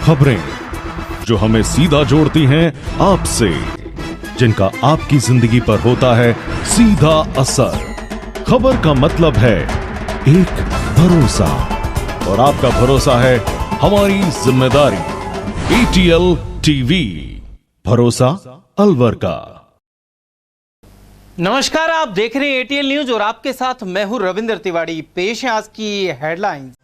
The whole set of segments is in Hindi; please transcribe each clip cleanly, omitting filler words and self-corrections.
खबरें जो हमें सीधा जोड़ती हैं आपसे, जिनका आपकी जिंदगी पर होता है सीधा असर। खबर का मतलब है एक भरोसा, और आपका भरोसा है हमारी जिम्मेदारी। ATL टीवी, भरोसा अलवर का। नमस्कार, आप देख रहे हैं ATL न्यूज और आपके साथ मैं हूं रविंद्र तिवारी। पेश है आज की हेडलाइंस।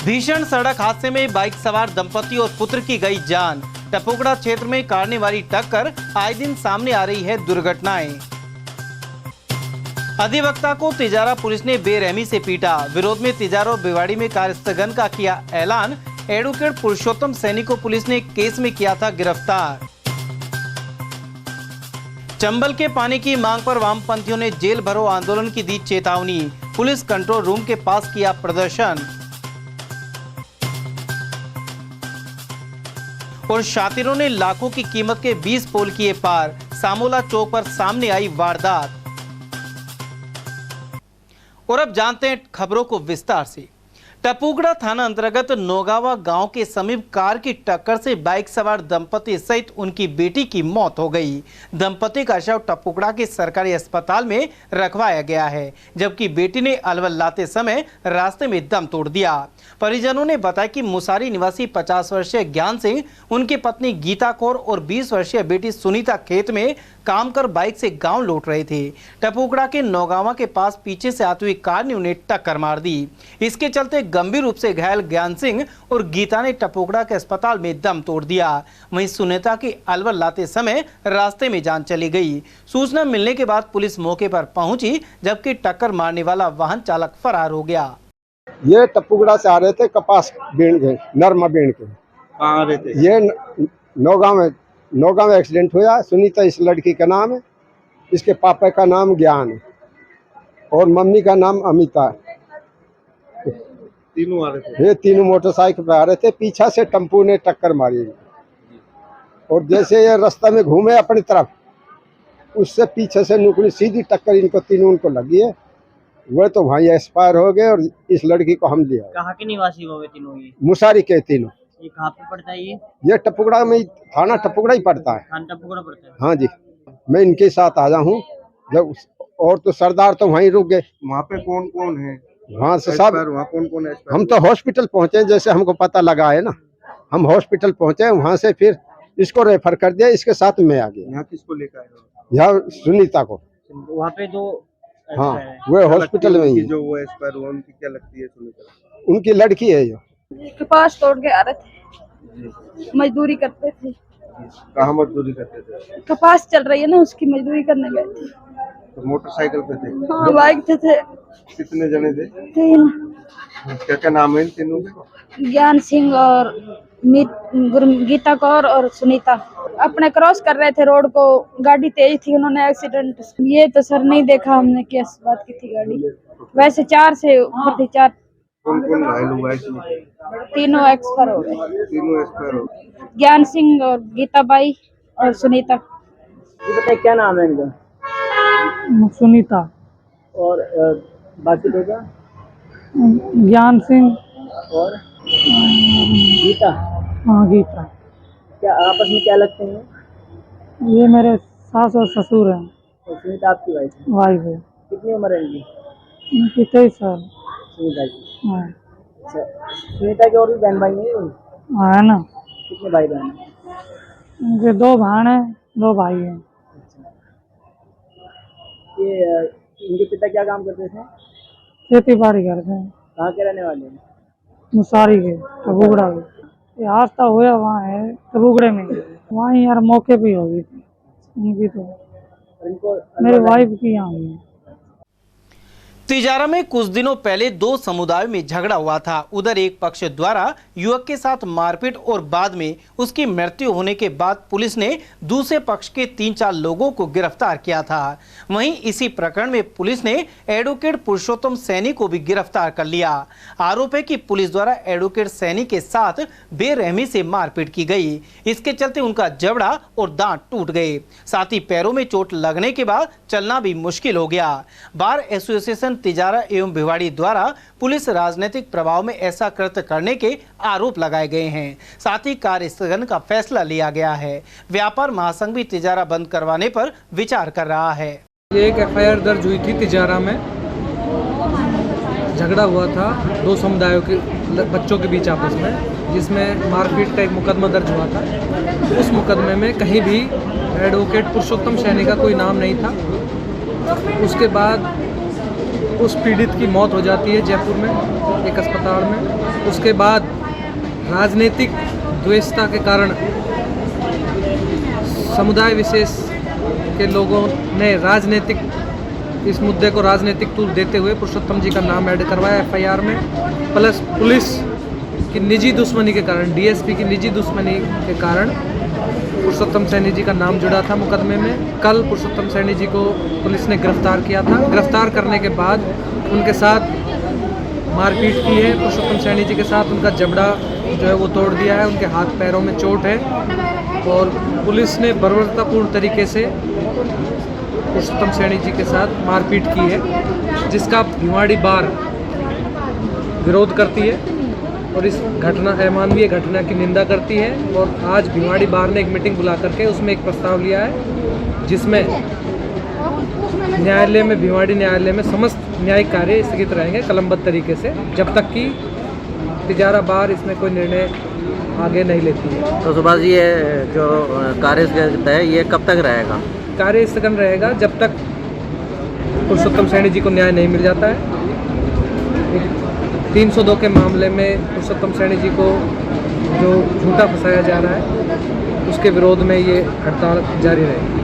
भीषण सड़क हादसे में बाइक सवार दंपति और पुत्र की गई जान। टपुगड़ा क्षेत्र में कार ने मारी टक्कर, आए दिन सामने आ रही है दुर्घटनाएं। अधिवक्ता को तिजारा पुलिस ने बेरहमी से पीटा। विरोध में तिजारा और भिवाड़ी में कार स्थगन का किया ऐलान। एडवोकेट पुरुषोत्तम सैनी को पुलिस ने केस में किया था गिरफ्तार। चंबल के पानी की मांग पर वामपंथियों ने जेल भरो आंदोलन की दी चेतावनी। पुलिस कंट्रोल रूम के पास किया प्रदर्शन। और शातिरों ने लाखों की कीमत के 20 पोल किए पार। सामोला चौक पर सामने आई वारदात। और अब जानते हैं खबरों को विस्तार से। टपुगड़ा थाना अंतर्गत नौगावा गांव के समीप कार की टक्कर से बाइक सवार दंपति सहित उनकी बेटी की मौत हो गई। दंपति का शव टपुगड़ा के सरकारी अस्पताल में रखवाया गया है, जबकि बेटी ने अलवर लाते समय रास्ते में दम तोड़ दिया। परिजनों ने बताया कि मुसारी निवासी 50 वर्षीय ज्ञान सिंह, उनकी पत्नी गीता कौर और 20 वर्षीय बेटी सुनीता खेत में काम कर बाइक से गांव लौट रहे थे। टपुगड़ा के नौगावा के पास पीछे से आती हुई कार ने उन्हें टक्कर मार दी। इसके चलते गंभीर रूप से घायल ज्ञान सिंह और गीता ने टपुगड़ा के अस्पताल में दम तोड़ दिया। वहीं सुनीता की अलवर लाते समय रास्ते में जान चली गई। सूचना मिलने के बाद पुलिस मौके पर पहुंची, जबकि टक्कर मारने वाला वाहन चालक फरार हो गया। ये टपुगड़ा से आ रहे थे कपास बीण के, नरमा बीण के। कहाँ आ रहे थे? ये नौगांव में एक्सीडेंट हुआ। सुनीता इस लड़की का नाम है, इसके पापा का नाम ज्ञान है और मम्मी का नाम अमिता है। तीनों आ रहे थे? ये तीनों मोटरसाइकिल पे आ रहे थे। पीछा से टेम्पू ने टक्कर मारी और जैसे ये रास्ता में घूमे अपनी तरफ, उससे पीछे से नुकड़ी सीधी टक्कर इनको तीनों को लगी है। वो तो वहीं एक्सपायर हो गए और इस लड़की को हम लिया। कहाँ के निवासी हो गए तीनों? ये मुसारी के तीनों। ये कहाँ पे पड़ता है? ये टपुगड़ा में, थाना टपुगड़ा ही पड़ता है। थाना टपुगड़ा पड़ता है। हाँ जी, मैं इनके साथ आया हूँ। जब और तो सरदार तो वहीं रुक गए। वहाँ पे कौन कौन है? वहाँ से सब, वहाँ कौन कौन है? हम तो हॉस्पिटल पहुँचे, जैसे हमको पता लगा है ना, हम हॉस्पिटल पहुँचे। वहाँ से फिर इसको रेफर कर दिया, इसके साथ मैं आ गया। यहाँ किसको लेकर आए हो? यहाँ सुनीता को। वहाँ पे दो, हाँ, वो हॉस्पिटल में ही। जो वो एक्सपायर हुआ, उनकी क्या लगती है? सुनीता उनकी लड़की है। ये कपास तोड़ के आ रहे थे, मजदूरी करते थे। कहाँ मजदूरी करते थे? कपास चल रही है ना, उसकी मजदूरी करने गए थे। तो मोटरसाइकिल पे थे? हाँ, बाइक पे थे। कितने जने थे? 3। क्या क्या नाम है इन तीनों के? ज्ञान सिंह और गीता कौर और सुनीता। अपने क्रॉस कर रहे थे रोड को, गाड़ी तेज थी, उन्होंने एक्सीडेंट। ये तो सर नहीं देखा हमने किस बात की थी गाड़ी। वैसे 4 से ऊपर थी। 4। कौन कौन घायल हुआ है इसमें? तीनों एक्सपायर हो गए। तीनों एक्सपायर हो गए। ज्ञान सिंह और गीता बाई और सुनीता। ये बताइए क्या नाम है इनका? सुनीता और बाकी दो का? ज्ञान सिंह और गीता। हाँ, गीता। क्या आपस में क्या लगते हैं? ये मेरे सास और ससुर हैं। और सुनीता आपकी वाइफ है। कितनी उम्र है इनकी? इनकी 23 साल। सुनीता की? हाँ। अच्छा, सुनीता की और भी बहन भाई हैं? हाँ, है ना। कितने भाई बहन हैं? इनके 2 बहन हैं, 2 भाई हैं। ये इनके पिता क्या काम करते थे? खेती बाड़ी करते हैं। कहाँ के रहने वाले हैं? मुसारी के, टपुगड़ा के। ये हादसा हुआ वहाँ है टपुगड़े में, वहाँ यार मौके पे होगी थी उनकी। तो इनको मेरी वाइफ की यहाँ हुई है। तिजारा में कुछ दिनों पहले दो समुदायों में झगड़ा हुआ था। उधर एक पक्ष द्वारा युवक के साथ मारपीट और बाद में उसकी मृत्यु होने के बाद पुलिस ने दूसरे पक्ष के 3-4 लोगों को गिरफ्तार किया था। वहीं इसी प्रकरण में पुलिस ने एडवोकेट पुरुषोत्तम सैनी को भी गिरफ्तार कर लिया। आरोप है कि पुलिस द्वारा एडवोकेट सैनी के साथ बेरहमी से मारपीट की गई। इसके चलते उनका जबड़ा और दांत टूट गए, साथ ही पैरों में चोट लगने के बाद चलना भी मुश्किल हो गया। बार एसोसिएशन तिजारा एवं भिवाड़ी द्वारा पुलिस राजनीतिक प्रभाव में ऐसा कृत्य करने के आरोप लगाए गए हैं। साथ ही कार्य स्थगन का फैसला लिया गया है। व्यापार महासंघ भी तिजारा बंद करवाने पर विचार कर रहा है। एक एफआईआर दर्ज हुई थी तिजारा में, झगड़ा हुआ था दो समुदायों के बच्चों के बीच आपस में, जिसमें मारपीट का एक मुकदमा दर्ज हुआ था। उस मुकदमे में कहीं भी एडवोकेट पुरुषोत्तम सैनी का कोई नाम नहीं था। उसके बाद उस पीड़ित की मौत हो जाती है जयपुर में एक अस्पताल में। उसके बाद राजनीतिक द्वेषता के कारण समुदाय विशेष के लोगों ने इस मुद्दे को राजनीतिक तूल देते हुए पुरुषोत्तम जी का नाम ऐड करवाया एफआईआर में। प्लस पुलिस की निजी दुश्मनी के कारण, डीएसपी की निजी दुश्मनी के कारण पुरुषोत्तम सैनी जी का नाम जुड़ा था मुकदमे में। कल पुरुषोत्तम सैनी जी को पुलिस ने गिरफ्तार किया था। गिरफ्तार करने के बाद उनके साथ मारपीट की है। पुरुषोत्तम सैनी जी के साथ उनका जबड़ा जो है वो तोड़ दिया है, उनके हाथ पैरों में चोट है और पुलिस ने बर्बरतापूर्ण तरीके से पुरुषोत्तम सैनी जी के साथ मारपीट की है, जिसका भिवाड़ी बार विरोध करती है और इस घटना अमानवीय घटना की निंदा करती है। और आज भिवाड़ी बार ने एक मीटिंग बुला करके उसमें एक प्रस्ताव लिया है, जिसमें न्यायालय में, भिवाड़ी न्यायालय में समस्त न्यायिक कार्य स्थगित रहेंगे कलमबद्ध तरीके से, जब तक कि तिजारा बार इसमें कोई निर्णय आगे नहीं लेती है। तो सुभाष जी, ये जो कार्य स्थगित है ये कब तक रहेगा? कार्य स्थगन रहेगा जब तक पुरुषोत्तम सैनी जी को न्याय नहीं मिल जाता है। 302 के मामले में पुरुषोत्तम सैनी जी को जो झूठा फंसाया जा रहा है, उसके विरोध में ये हड़ताल जारी रहेगी।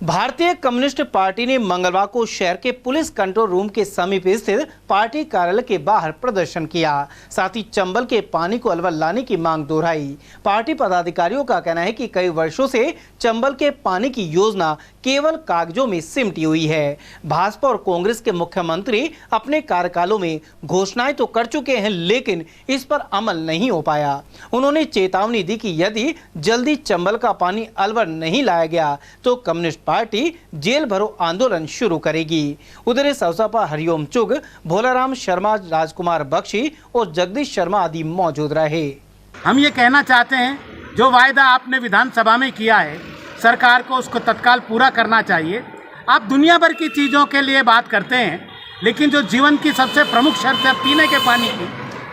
भारतीय कम्युनिस्ट पार्टी ने मंगलवार को शहर के पुलिस कंट्रोल रूम के समीप स्थित पार्टी कार्यालय के बाहर प्रदर्शन किया। साथ ही चंबल के पानी को अलवर लाने की मांग दोहराई। पार्टी पदाधिकारियों का कहना है कि कई वर्षों से चंबल के पानी की योजना केवल कागजों में सिमटी हुई है। भाजपा और कांग्रेस के मुख्यमंत्री अपने कार्यकालों में घोषणाएं तो कर चुके हैं, लेकिन इस पर अमल नहीं हो पाया। उन्होंने चेतावनी दी कि यदि जल्दी चंबल का पानी अलवर नहीं लाया गया तो कम्युनिस्ट पार्टी जेल भरो आंदोलन शुरू करेगी। उधर इस अवसर पर हरिओम चुग, भोलाराम शर्मा, राजकुमार बख्शी और जगदीश शर्मा आदि मौजूद रहे। हम ये कहना चाहते हैं, जो वायदा आपने विधानसभा में किया है, सरकार को उसको तत्काल पूरा करना चाहिए। आप दुनिया भर की चीज़ों के लिए बात करते हैं, लेकिन जो जीवन की सबसे प्रमुख शर्त है पीने के पानी की,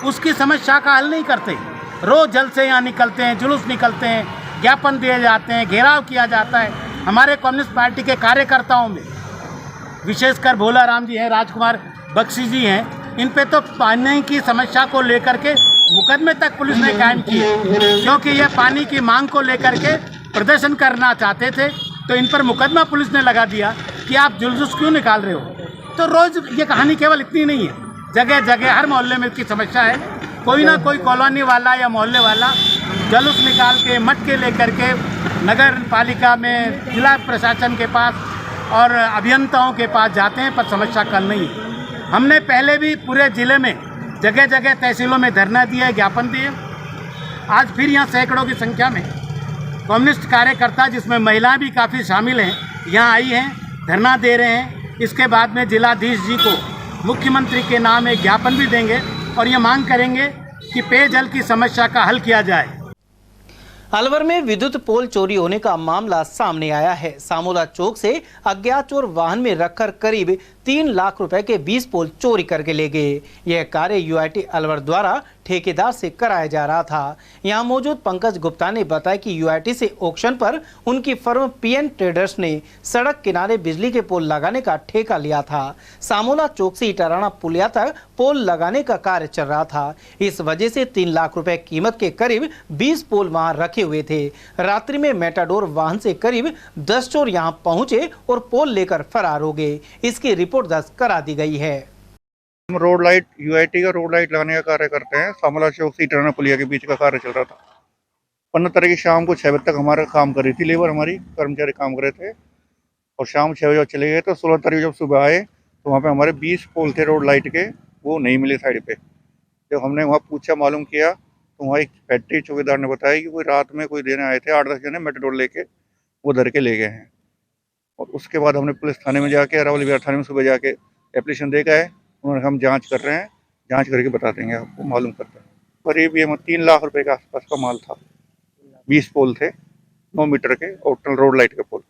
उसकी समस्या का हल नहीं करते। रोज जल से यहाँ निकलते हैं, जुलूस निकलते हैं, ज्ञापन दिए जाते हैं, घेराव किया जाता है। हमारे कम्युनिस्ट पार्टी के कार्यकर्ताओं में विशेषकर भोलाराम जी हैं, राजकुमार बख्शी जी हैं, इन पे तो पानी की समस्या को लेकर के मुकदमे तक पुलिस ने कायम किए, क्योंकि ये पानी की मांग को लेकर के प्रदर्शन करना चाहते थे। तो इन पर मुकदमा पुलिस ने लगा दिया कि आप जुलूस क्यों निकाल रहे हो। तो रोज़ ये कहानी केवल इतनी नहीं है, जगह जगह हर मोहल्ले में इसकी समस्या है। कोई ना कोई कॉलोनी वाला या मोहल्ले वाला जुलूस निकाल के मटके लेकर के नगर पालिका में, जिला प्रशासन के पास और अभियंताओं के पास जाते हैं, पर समस्या कल नहीं है। हमने पहले भी पूरे ज़िले में जगह जगह तहसीलों में धरना दिए, ज्ञापन दिए। आज फिर यहाँ सैकड़ों की संख्या में कम्युनिस्ट कार्यकर्ता, जिसमें महिलाएं भी काफ़ी शामिल हैं, यहाँ आई हैं, धरना दे रहे हैं। इसके बाद में जिलाधीश जी को मुख्यमंत्री के नाम एक ज्ञापन भी देंगे और ये मांग करेंगे कि पेयजल की समस्या का हल किया जाए। अलवर में विद्युत पोल चोरी होने का मामला सामने आया है। सामोला चौक से अज्ञात चोर वाहन में रखकर करीब 3 लाख रुपए के 20 पोल चोरी करके ले गए। यह कार्य यूआईटी अलवर द्वारा ठेकेदार से कराया जा रहा था। यहां मौजूद पंकज गुप्ता ने बताया कि यूआईटी से ऑक्शन पर उनकी फर्म पीएन ट्रेडर्स ने सड़क किनारे बिजली के पोल लगाने का ठेका लिया था। सामोला चौक से इटाराना पुलिया तक पोल लगाने का कार्य चल रहा था। इस वजह से 3 लाख रुपए कीमत के करीब 20 पोल वहां रखे हुए थे। रात्रि में मेटाडोर वाहन से करीब 10 चोर यहां पहुंचे और पोल लेकर फरार हो गए। इसकी रिपोर्ट दर्ज करा दी गई है। हम रोड लाइट यूआईटी का रोड लाइट लगाने का कार्य करते हैं। सामला चौक से इटरना पुलिया के बीच का कार्य चल रहा था। 15 तारीख की शाम को 6 बजे तक हमारा काम कर रही थी, लेबर हमारी कर्मचारी काम कर रहे थे और शाम 6 बजे चले गए। तो 16 तारीख जब सुबह आए तो वहाँ पे हमारे 20 पोल थे रोड लाइट के, वो नहीं मिले साइड पे। जब हमने वहाँ पूछा, मालूम किया तो वहाँ एक फैक्ट्री चौकीदार ने बताया कि कोई रात में कोई देने आए थे, 8-10 जने मेटाडोर लेके वो धर के ले गए हैं। और उसके बाद हमने पुलिस थाने में जाके, अरावली बिहार थाने में सुबह जाके एप्लीकेशन दे गए। उन्होंने हम जांच कर रहे हैं, जांच करके बता देंगे आपको, मालूम करते हैं। करीब ये 3 लाख रुपए के आसपास का माल था। 20 पोल थे 9 मीटर के और रोड लाइट के पोल।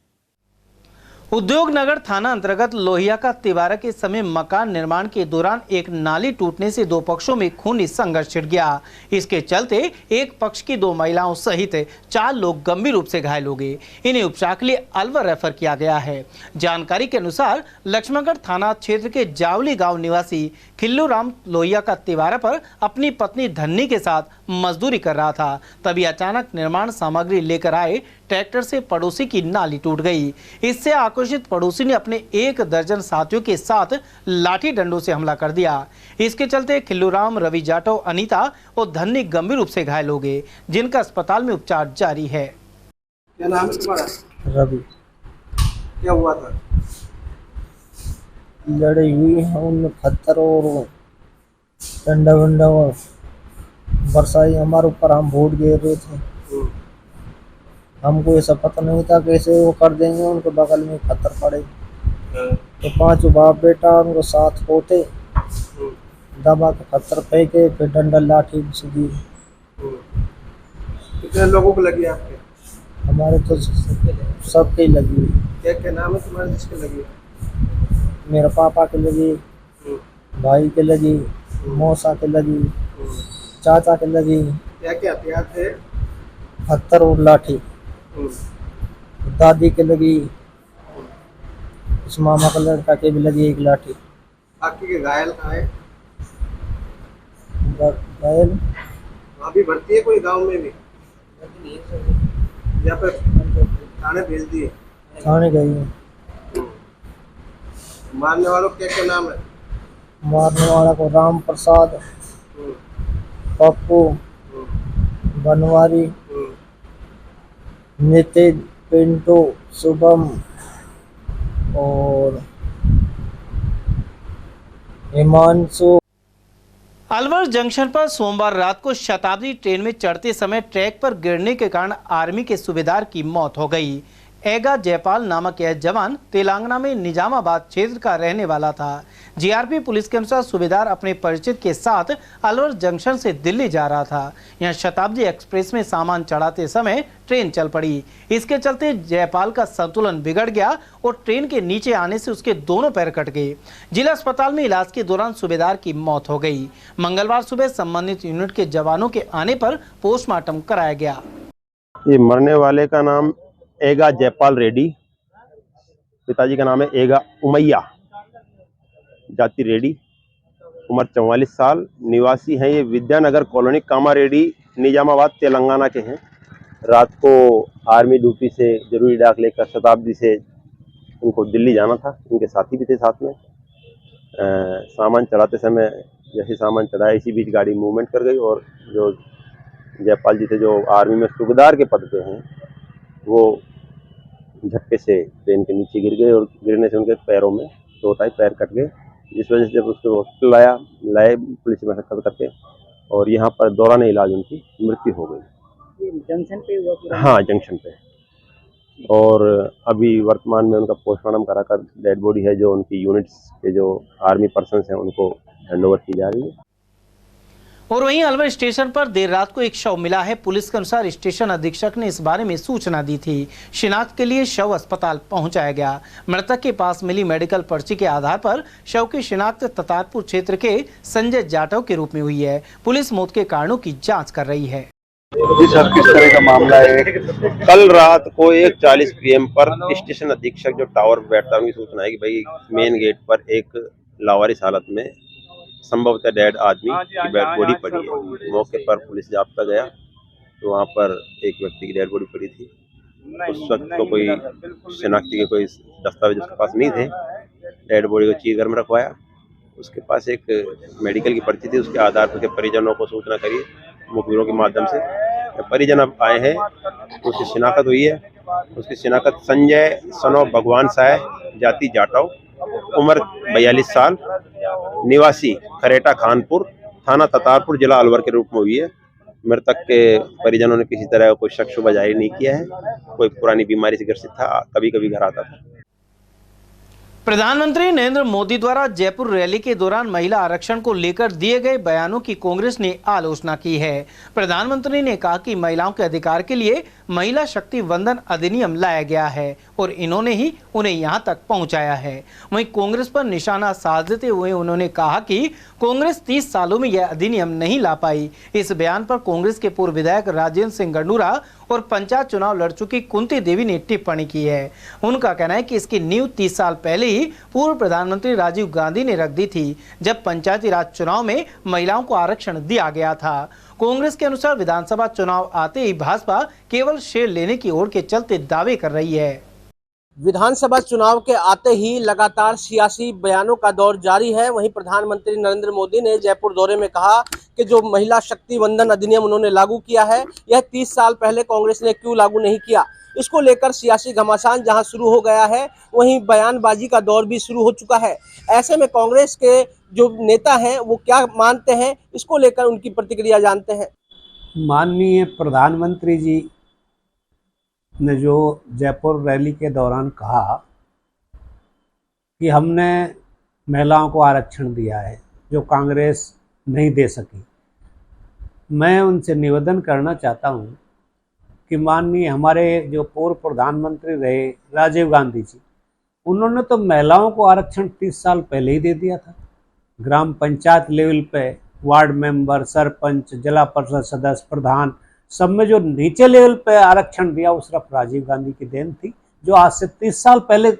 उद्योग नगर थाना अंतर्गत लोहिया का तिवारा के समय मकान निर्माण के दौरान एक नाली टूटने से दो पक्षों में खूनी संघर्ष छिड़ गया। इसके चलते एक पक्ष की 2 महिलाओं सहित 4 लोग गंभीर रूप से घायल हो गए। इन्हें उपचार के लिए अलवर रेफर किया गया है। जानकारी के अनुसार लक्ष्मणगढ़ थाना क्षेत्र के जावली गांव निवासी खिल्लू राम लोहिया का तिवारा पर अपनी पत्नी धन्नी के साथ मजदूरी कर रहा था। तभी अचानक निर्माण सामग्री लेकर आए ट्रैक्टर से पड़ोसी की नाली टूट गई। इससे आक्रोशित पड़ोसी ने अपने 1 दर्जन साथियों के साथ लाठी डंडों से हमला कर दिया। इसके चलते खिल्लूराम, रवि जाटव, अनीता और धन्नी गंभीर रूप से घायल हो गए, जिनका अस्पताल में उपचार जारी है। क्या नाम है तुम्हारा? रवि। क्या हुआ था? लड़ाई हुई है, उनमें पत्थर और डंडा वंडा और बरसाई हमारे ऊपर, हम वोट गिर रहे थे। हमको ऐसा पता नहीं था कैसे वो कर देंगे। उनके बगल में पत्थर पड़े तो 5 बाप बेटा, उनको 7 पोते दबा के पत्थर फेंके, फिर डंडा लाठी से दी। कितने लोगों को लगी आपके? हमारे तो सबके लगी। क्या क्या नाम है तुम्हारे जिसके लगी? मेरे पापा के लगी, भाई के लगी, मौसा के लगी, चाचा के लगी। क्या क्या हथियार थे? पत्थर और लाठी। दादी के लगी, उस मामा का लड़का के भी लगी 1 लाठी। बाकी के घायल कहाँ है? घायल वहाँ भी भर्ती है कोई गांव में भी? या फिर थाने भेज दिए? थाने गई है। मारने वालों क्या क्या नाम है? मारने वाला को राम प्रसाद, पप्पू, बनवारी, नितिन, पिंटू, शुभम और हिमांशु। अलवर जंक्शन पर सोमवार रात को शताब्दी ट्रेन में चढ़ते समय ट्रैक पर गिरने के कारण आर्मी के सूबेदार की मौत हो गई। एगा जयपाल नामक यह जवान तेलंगाना में निजामाबाद क्षेत्र का रहने वाला था। जीआरपी पुलिस के अनुसार सूबेदार अपने परिचित के साथ अलवर जंक्शन से दिल्ली जा रहा था। यहां शताब्दी एक्सप्रेस में सामान चढ़ाते समय ट्रेन चल पड़ी। इसके चलते जयपाल का संतुलन बिगड़ गया और ट्रेन के नीचे आने से उसके दोनों पैर कट गए। जिला अस्पताल में इलाज के दौरान सूबेदार की मौत हो गई। मंगलवार सुबह संबंधित यूनिट के जवानों के आने पर पोस्टमार्टम कराया गया। ये मरने वाले का नाम एगा जयपाल रेड्डी, पिताजी का नाम है एगा उमैया, जाति रेड्डी, उम्र 44 साल, निवासी हैं ये विद्यानगर कॉलोनी, कामा रेड्डी, निजामाबाद तेलंगाना के हैं। रात को आर्मी ड्यूटी से जरूरी डाक लेकर शताब्दी से उनको दिल्ली जाना था। उनके साथी भी थे साथ में। सामान चढ़ाते समय जैसे सामान चढ़ाया इसी बीच गाड़ी मूवमेंट कर गई और जो जयपाल जी थे जो आर्मी में सूबेदार के पद पे हैं वो झटके से ट्रेन के नीचे गिर गए और गिरने से उनके पैरों में चोट आई, पैर कट गए, जिस वजह से जब उसको हॉस्पिटल लाए पुलिस में मशक्कत करके और यहाँ पर दौरान इलाज उनकी मृत्यु हो गई। ये जंक्शन पे हुआ पूरा? हाँ, जंक्शन पे। और अभी वर्तमान में उनका पोस्टमार्टम कराकर डेड बॉडी है जो उनकी यूनिट्स के जो आर्मी पर्सन हैं उनको हैंडओवर की जा रही है। और वहीं अलवर स्टेशन पर देर रात को एक शव मिला है। पुलिस के अनुसार स्टेशन अधीक्षक ने इस बारे में सूचना दी थी। शिनाख्त के लिए शव अस्पताल पहुंचाया गया। मृतक के पास मिली मेडिकल पर्ची के आधार पर शव की शिनाख्त ततारपुर क्षेत्र के संजय जाटव के रूप में हुई है। पुलिस मौत के कारणों की जांच कर रही है। जी सर, किस तरह का मामला है? कल रात को 1:40 PM पर स्टेशन अधीक्षक जो टावर पर बैठता है उनकी सूचना है कि भाई मेन गेट पर एक लावारिस हालत में संभवतः डेड आदमी की बॉडी पड़ी है। मौके पर पुलिस जाब्ता गया तो वहाँ पर एक व्यक्ति की डेड बॉडी पड़ी थी। उस वक्त तो कोई शिनाख्ती के कोई दस्तावेज उसके पास नहीं थे, डेड बॉडी को चीर घर में रखवाया। उसके पास एक मेडिकल की पर्ची थी, उसके आधार पर परिजनों को सूचना करी मुखबिरों के माध्यम से। परिजन अब आए हैं, उसकी शिनाख्त हुई है। उसकी शिनाख्त संजय सनो भगवान साय, जाति जाटव, उम्र 42 साल, निवासी खरेटा खानपुर, थाना ततारपुर, जिला अलवर के रूप में हुई है। मृतक के परिजनों ने किसी तरह का कोई शक शुबा जाहिर नहीं किया है। कोई पुरानी बीमारी से ग्रसित था, कभी कभी घर आता था। प्रधानमंत्री नरेंद्र मोदी द्वारा जयपुर रैली के दौरान महिला आरक्षण को लेकर दिए गए बयानों की कांग्रेस ने आलोचना की है। प्रधानमंत्री ने कहा कि महिलाओं के अधिकार के लिए महिला शक्ति वंदन अधिनियम लाया गया है और इन्होंने ही उन्हें यहां तक पहुंचाया है। वहीं कांग्रेस पर निशाना साधते हुए उन्होंने कहा कि कांग्रेस 30 सालों में यह अधिनियम नहीं ला पाई। इस बयान पर कांग्रेस के पूर्व विधायक राजेंद्र सिंह गंडूरा और पंचायत चुनाव लड़ चुकी कुंती देवी ने टिप्पणी की है। उनका कहना है कि इसकी नींव 30 साल पहले ही पूर्व प्रधानमंत्री राजीव गांधी ने रख दी थी, जब पंचायती राज चुनाव में महिलाओं को आरक्षण दिया गया था। कांग्रेस के अनुसार विधानसभा चुनाव आते ही भाजपा केवल शेयर लेने की ओर के चलते दावे कर रही है। विधानसभा चुनाव के आते ही लगातार सियासी बयानों का दौर जारी है। वहीं प्रधानमंत्री नरेंद्र मोदी ने जयपुर दौरे में कहा कि जो महिला शक्ति वंदन अधिनियम उन्होंने लागू किया है, यह 30 साल पहले कांग्रेस ने क्यों लागू नहीं किया। इसको लेकर सियासी घमासान जहां शुरू हो गया है, वहीं बयानबाजी का दौर भी शुरू हो चुका है। ऐसे में कांग्रेस के जो नेता हैं वो क्या मानते हैं, इसको लेकर उनकी प्रतिक्रिया जानते हैं। माननीय प्रधानमंत्री जी ने जो जयपुर रैली के दौरान कहा कि हमने महिलाओं को आरक्षण दिया है जो कांग्रेस नहीं दे सकी, मैं उनसे निवेदन करना चाहता हूं कि माननीय हमारे जो पूर्व प्रधानमंत्री रहे राजीव गांधी जी, उन्होंने तो महिलाओं को आरक्षण 30 साल पहले ही दे दिया था। ग्राम पंचायत लेवल पे वार्ड मेंबर, सरपंच, जिला परिषद सदस्य, प्रधान, सब में जो नीचे लेवल पे आरक्षण दिया वो सिर्फ राजीव गांधी की देन थी, जो आज से 30 साल पहले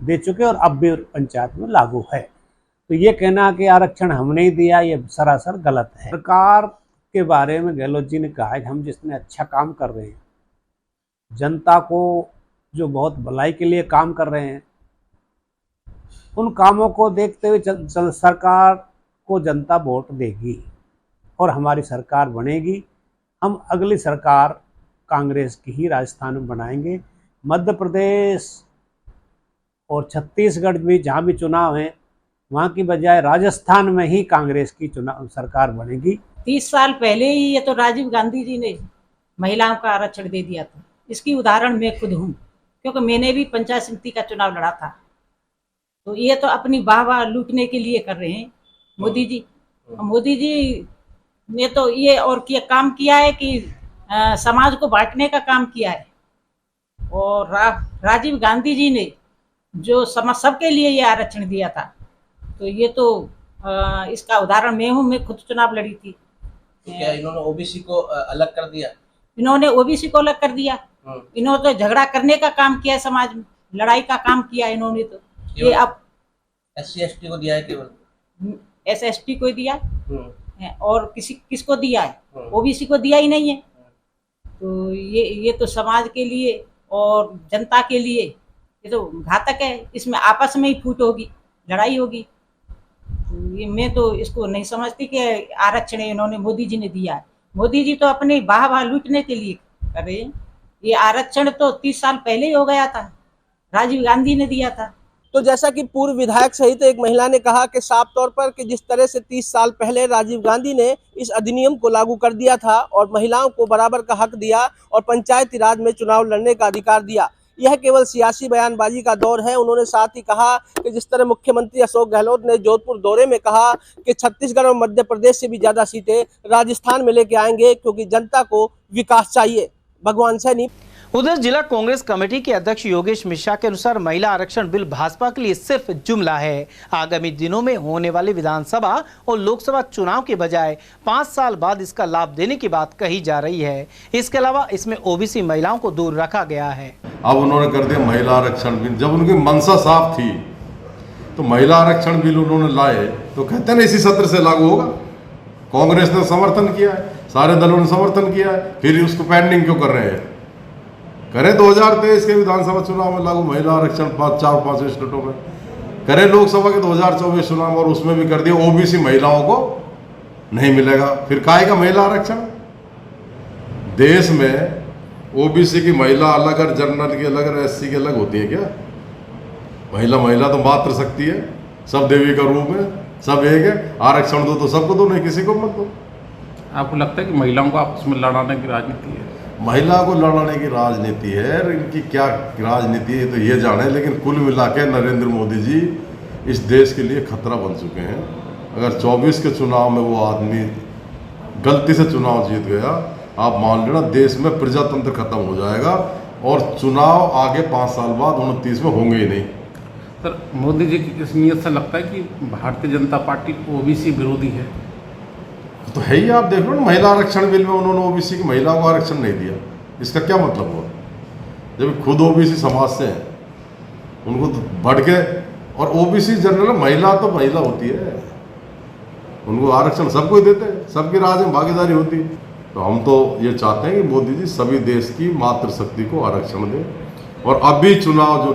दे चुके और अब भी पंचायत में लागू है। तो ये कहना कि आरक्षण हमने ही दिया, ये सरासर गलत है। सरकार के बारे में गहलोत जी ने कहा है कि हम जिसने अच्छा काम कर रहे हैं, जनता को जो बहुत भलाई के लिए काम कर रहे हैं, उन कामों को देखते हुए सरकार को जनता वोट देगी और हमारी सरकार बनेगी। हम अगली सरकार कांग्रेस की ही राजस्थान में बनाएंगे। मध्य प्रदेश और छत्तीसगढ़ में जहाँ भी चुनाव हैं, वहाँ की बजाय राजस्थान में ही कांग्रेस की चुनाव सरकार बनेगी। 30 साल पहले ही ये तो राजीव गांधी जी ने महिलाओं का आरक्षण दे दिया था। इसकी उदाहरण मैं खुद हूँ, क्योंकि मैंने भी पंचायत समिति का चुनाव लड़ा था। तो ये तो अपनी वाह लूटने के लिए कर रहे हैं मोदी जी। मोदी जी ने तो ये और काम किया है कि समाज को बांटने का काम किया है। और राजीव गांधी जी ने जो सबके लिए ये आरक्षण दिया था, तो ये तो इसका उदाहरण मैं हूँ। मैं खुद चुनाव लड़ी थी। क्या इन्होंने ओबीसी को अलग कर दिया? इन्होंने ओबीसी को अलग कर दिया। इन्होंने तो झगड़ा करने का काम किया है, समाज में लड़ाई का काम किया है इन्होंने। तो ये अब SC ST को दिया है, केवल SST को दिया और किसको दिया है? ओबीसी को दिया ही नहीं है। तो ये तो समाज के लिए और जनता के लिए ये तो घातक है। इसमें आपस में ही फूट होगी, लड़ाई होगी। तो ये मैं तो इसको नहीं समझती कि आरक्षण इन्होंने मोदी जी ने दिया है। मोदी जी तो अपने वाह लूटने के लिए कर रहे हैं। ये आरक्षण तो 30 साल पहले ही हो गया था, राजीव गांधी ने दिया था। तो जैसा कि पूर्व विधायक सहित एक महिला ने कहा कि साफ तौर पर कि जिस तरह से 30 साल पहले राजीव गांधी ने इस अधिनियम को लागू कर दिया था और महिलाओं को बराबर का हक दिया और पंचायती राज में चुनाव लड़ने का अधिकार दिया, यह केवल सियासी बयानबाजी का दौर है। उन्होंने साथ ही कहा कि जिस तरह मुख्यमंत्री अशोक गहलोत ने जोधपुर दौरे में कहा कि छत्तीसगढ़ और मध्य प्रदेश से भी ज्यादा सीटें राजस्थान में लेके आएंगे, क्योंकि जनता को विकास चाहिए। भगवान सैनी। उधर जिला कांग्रेस कमेटी के अध्यक्ष योगेश मिश्रा के अनुसार महिला आरक्षण बिल भाजपा के लिए सिर्फ जुमला है। आगामी दिनों में होने वाले विधानसभा और लोकसभा चुनाव के बजाय 5 साल बाद इसका लाभ देने की बात कही जा रही है। इसके अलावा इसमें ओबीसी महिलाओं को दूर रखा गया है। अब उन्होंने कर दिया महिला आरक्षण बिल। जब उनकी मंशा साफ थी तो महिला आरक्षण बिल उन्होंने लाए तो कहते हैं ना इसी सत्र से लागू होगा। कांग्रेस ने समर्थन किया है, सारे दलों ने समर्थन किया है, फिर उसको पेंडिंग क्यों कर रहे हैं? करें 2023 के विधानसभा चुनाव में लागू महिला आरक्षण 4-5 स्टेटों में। करे लोकसभा के 2024 चुनाव और उसमें भी कर दिया ओबीसी महिलाओं को नहीं मिलेगा, फिर काहे का महिला आरक्षण? देश में ओबीसी की महिला अलग और जनरल की अलग और एससी की अलग होती है क्या? महिला तो मात्र शक्ति है, सब देवी का रूप है, सब एक है। आरक्षण दो तो सबको दो, नहीं किसी को मत दो। आपको लगता है कि महिलाओं को आपस में लड़ाने की राजनीति है? महिला को लड़ाने की राजनीति है, इनकी क्या राजनीति है तो ये जाने, लेकिन कुल मिला के नरेंद्र मोदी जी इस देश के लिए खतरा बन चुके हैं। अगर 24 के चुनाव में वो आदमी गलती से चुनाव जीत गया, आप मान लेना देश में प्रजातंत्र खत्म हो जाएगा और चुनाव आगे 5 साल बाद 29 में होंगे ही नहीं। सर, मोदी जी की किस नीयत से लगता है कि भारतीय जनता पार्टी ओबीसी विरोधी है? तो है ही, आप देख लो ना, महिला आरक्षण बिल में उन्होंने ओबीसी की महिलाओं को आरक्षण नहीं दिया, इसका क्या मतलब हुआ? जब खुद ओबीसी समाज से हैं, उनको तो बढ़ के, और ओबीसी जनरल महिला तो महिला होती है, उनको आरक्षण सबको ही देते हैं, सबकी राज में भागीदारी होती है। तो हम तो ये चाहते हैं कि मोदी जी सभी देश की मातृशक्ति को आरक्षण दें, और अभी चुनाव जो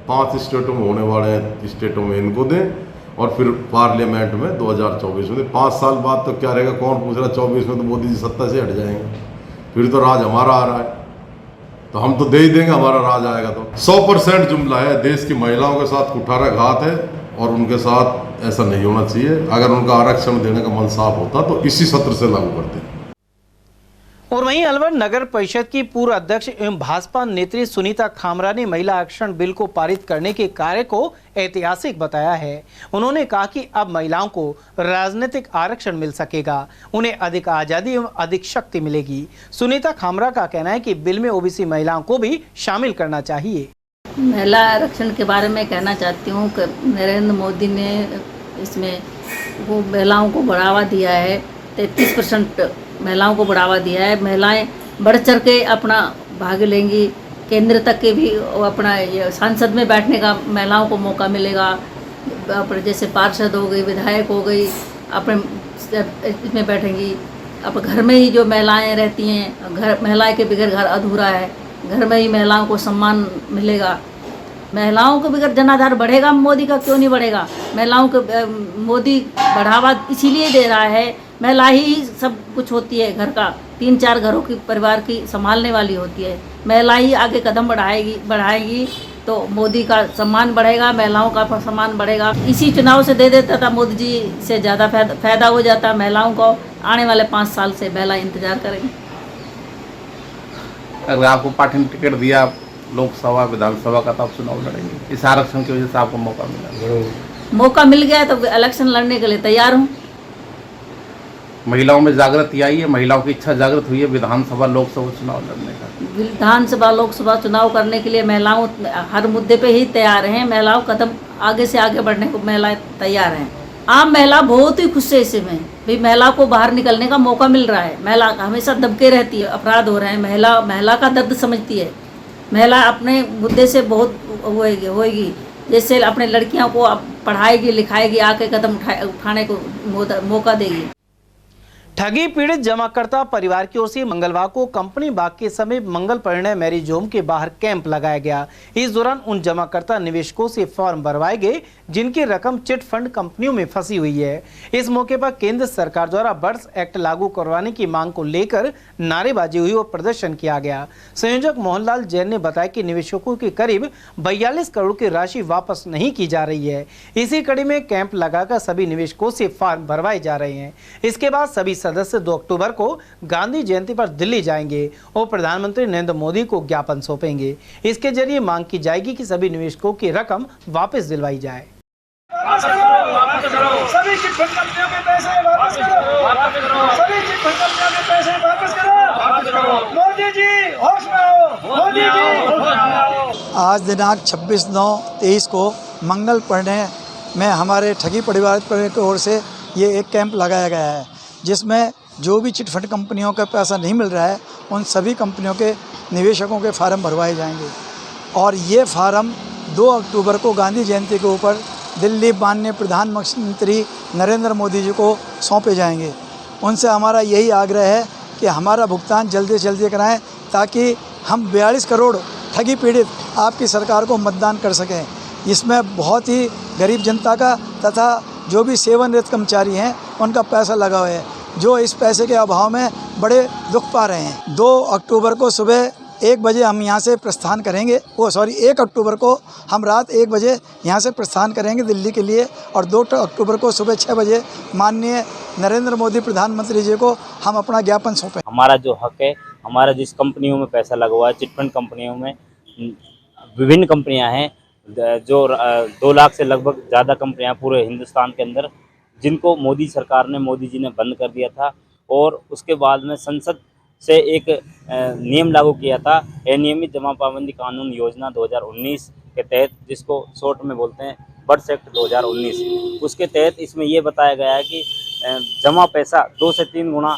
5 स्टेटों में होने वाले हैं, स्टेटों में इनको दें, और फिर पार्लियामेंट में 2024 में। 5 साल बाद तो क्या रहेगा, कौन पूछ रहा? 24 में तो मोदी जी सत्ता से हट जाएंगे, फिर तो राज हमारा आ रहा है, तो हम तो दे ही देंगे, हमारा राज आएगा तो। 100% जुमला है, देश की महिलाओं के साथ कुठाराघात है, और उनके साथ ऐसा नहीं होना चाहिए। अगर उनका आरक्षण देने का मन साफ होता तो इसी सत्र से लागू करते। और वहीं अलवर नगर परिषद की पूर्व अध्यक्ष एवं भाजपा नेत्री सुनीता खामरा ने महिला आरक्षण बिल को पारित करने के कार्य को ऐतिहासिक बताया है। उन्होंने कहा कि अब महिलाओं को राजनीतिक आरक्षण मिल सकेगा, उन्हें अधिक आजादी एवं अधिक शक्ति मिलेगी। सुनीता खामरा का कहना है कि बिल में ओबीसी महिलाओं को भी शामिल करना चाहिए। महिला आरक्षण के बारे में कहना चाहती हूँ कि नरेंद्र मोदी ने इसमें वो महिलाओं को बढ़ावा दिया है, 33% महिलाओं को बढ़ावा दिया है। महिलाएं बढ़ चढ़ के अपना भाग लेंगी, केंद्र तक के भी अपना सांसद में बैठने का महिलाओं को मौका मिलेगा। अपने जैसे पार्षद हो गई, विधायक हो गई, अपने इसमें बैठेंगी। अब घर में ही जो महिलाएं रहती हैं, घर महिलाएं के बगैर घर अधूरा है, घर में ही महिलाओं को सम्मान मिलेगा। महिलाओं के बगैर जनाधार बढ़ेगा, मोदी का क्यों नहीं बढ़ेगा? महिलाओं को मोदी बढ़ावा इसीलिए दे रहा है, महिला ही सब कुछ होती है, घर का 3-4 घरों की परिवार की संभालने वाली होती है। महिला ही आगे कदम बढ़ाएगी तो मोदी का सम्मान बढ़ेगा, महिलाओं का सम्मान बढ़ेगा। इसी चुनाव से दे देता था मोदी जी से ज़्यादा फायदा हो जाता महिलाओं को। आने वाले 5 साल से महिला इंतजार करेंगे। अगर आपको पार्टी ने टिकट दिया लोकसभा विधानसभा का, तो आप चुनाव लड़ेंगे? इस आरक्षण की वजह से आपको मौका मिल गया तो इलेक्शन लड़ने के लिए तैयार हूँ। महिलाओं में जागृति आई है, महिलाओं की इच्छा जागृत हुई है विधानसभा लोकसभा चुनाव लड़ने का। विधानसभा लोकसभा चुनाव करने के लिए महिलाओं हर मुद्दे पे ही तैयार हैं। महिलाओं कदम आगे से आगे बढ़ने को महिलाएं तैयार हैं। आम महिला बहुत ही खुश है इसमें भी, महिला को बाहर निकलने का मौका मिल रहा है। महिला हमेशा दबके रहती है, अपराध हो रहे हैं, महिला का दर्द समझती है। महिला अपने मुद्दे से बहुत होएगी, जैसे अपने लड़कियों को पढ़ाएगी लिखाएगी, आके कदम उठाने को मौका देगी। ठगी पीड़ित जमाकर्ता परिवार की ओर से मंगलवार को कंपनी बाग के समीप मंगल परिणय मैरिज होम के बाहर कैंप लगाया गया। इस दौरान उन जमाकर्ता निवेशकों से फॉर्म भरवाए गए जिनकी रकम चिट फंड कंपनियों में फंसी हुई है। इस मौके पर केंद्र सरकार द्वारा बर्ड्स एक्ट लागू करवाने की मांग को लेकर नारेबाजी हुई और प्रदर्शन किया गया। संयोजक मोहनलाल जैन ने बताया कि निवेशकों की करीब 42 करोड़ की राशि वापस नहीं की जा रही है। इसी कड़ी में कैंप लगाकर सभी निवेशकों से फॉर्म भरवाए जा रहे हैं। इसके बाद सभी सदस्य 2 अक्टूबर को गांधी जयंती पर दिल्ली जाएंगे और प्रधानमंत्री नरेंद्र मोदी को ज्ञापन सौंपेंगे। इसके जरिए मांग की जाएगी कि सभी निवेशकों की रकम वापस दिलवाई जाए। सभी चिटफंड कंपनियों के पैसे वापस करो, सभी चिटफंड कंपनियों के पैसे वापस करो। मोदी जी होश में आओ, मोदी जी। आज दिनांक 26/9/23 को मंगल परिणय में हमारे ठगी परिवार की ओर से ये एक कैंप लगाया गया है, जिसमें जो भी चिटफंड कंपनियों का पैसा नहीं मिल रहा है उन सभी कंपनियों के निवेशकों के फार्म भरवाए जाएंगे और ये फार्म 2 अक्टूबर को गांधी जयंती के ऊपर दिल्ली माननीय प्रधानमंत्री नरेंद्र मोदी जी को सौंपे जाएंगे। उनसे हमारा यही आग्रह है कि हमारा भुगतान जल्दी से जल्दी कराएं ताकि हम 42 करोड़ ठगी पीड़ित आपकी सरकार को मतदान कर सकें। इसमें बहुत ही गरीब जनता का तथा जो भी सेवानिवृत्त कर्मचारी हैं उनका पैसा लगा हुआ है, जो इस पैसे के अभाव में बड़े दुख पा रहे हैं। 2 अक्टूबर को सुबह 1 बजे हम यहाँ से प्रस्थान करेंगे, 1 अक्टूबर को हम रात 1 बजे यहाँ से प्रस्थान करेंगे दिल्ली के लिए, और 2 अक्टूबर को सुबह 6 बजे माननीय नरेंद्र मोदी प्रधानमंत्री जी को हम अपना ज्ञापन सौंपें। हमारा जो हक है, हमारा जिस कंपनियों में पैसा लगा हुआ है, चिटफंड कंपनियों में विभिन्न कंपनियां हैं, जो 2 लाख से लगभग ज़्यादा कंपनियां पूरे हिंदुस्तान के अंदर, जिनको मोदी सरकार ने, मोदी जी ने बंद कर दिया था। और उसके बाद में संसद से एक नियम लागू किया था, अनियमित जमा पाबंदी कानून योजना 2019 के तहत, जिसको शॉर्ट में बोलते हैं बर्ड्स एक्ट 2019। उसके तहत इसमें ये बताया गया है कि जमा पैसा 2 से 3 गुना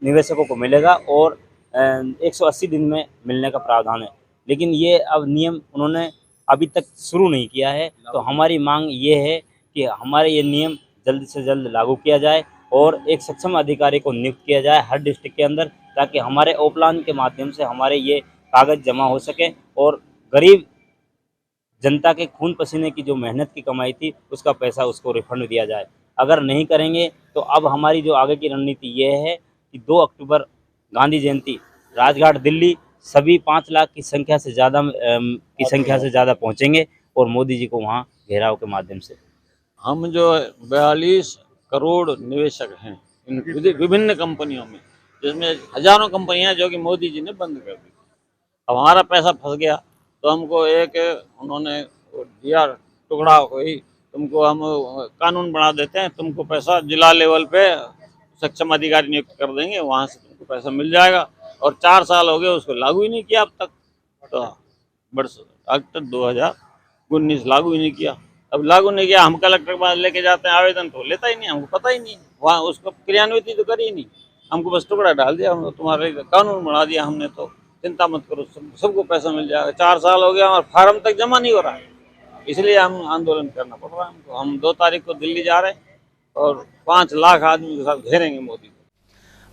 निवेशकों को मिलेगा और 180 दिन में मिलने का प्रावधान है। लेकिन ये अब नियम उन्होंने अभी तक शुरू नहीं किया है, तो हमारी मांग ये है कि हमारे ये नियम जल्द से जल्द लागू किया जाए और एक सक्षम अधिकारी को नियुक्त किया जाए हर डिस्ट्रिक्ट के अंदर, ताकि हमारे ऑफलाइन के माध्यम से हमारे ये कागज़ जमा हो सके और गरीब जनता के खून पसीने की जो मेहनत की कमाई थी उसका पैसा उसको रिफंड दिया जाए। अगर नहीं करेंगे तो अब हमारी जो आगे की रणनीति ये है कि 2 अक्टूबर गांधी जयंती राजघाट दिल्ली सभी 5 लाख की संख्या से ज़्यादा पहुंचेंगे और मोदी जी को वहां घेराव के माध्यम से हम जो 42 करोड़ निवेशक हैं इन विभिन्न कंपनियों में, जिसमें हजारों कंपनियां जो कि मोदी जी ने बंद कर दी। अब हमारा पैसा फंस गया तो हमको एक उन्होंने दिया टुकड़ा, कोई तुमको हम कानून बना देते हैं, तुमको पैसा जिला लेवल पे सक्षम अधिकारी नियुक्त कर देंगे, वहाँ से तुमको पैसा मिल जाएगा। और 4 साल हो गए उसको लागू ही नहीं किया अब तक, तो वर्ष अक्टूबर 2019 लागू ही नहीं किया। अब लागू नहीं किया, हम कलेक्टर के पास लेके जाते हैं आवेदन तो लेता ही नहीं, हमको पता ही नहीं, वहाँ उसको क्रियान्वित तो करी ही नहीं, हमको बस टुकड़ा डाल दिया, हम तुम्हारे कानून बना दिया हमने, तो चिंता मत करो, सबको पैसा मिल जाएगा। 4 साल हो गया और फार्म तक जमा नहीं हो रहा है, इसलिए हम आंदोलन करना पड़ रहा है हमको। हम 2 तारीख को दिल्ली जा रहे हैं और 5 लाख आदमी के साथ घेरेंगे मोदी।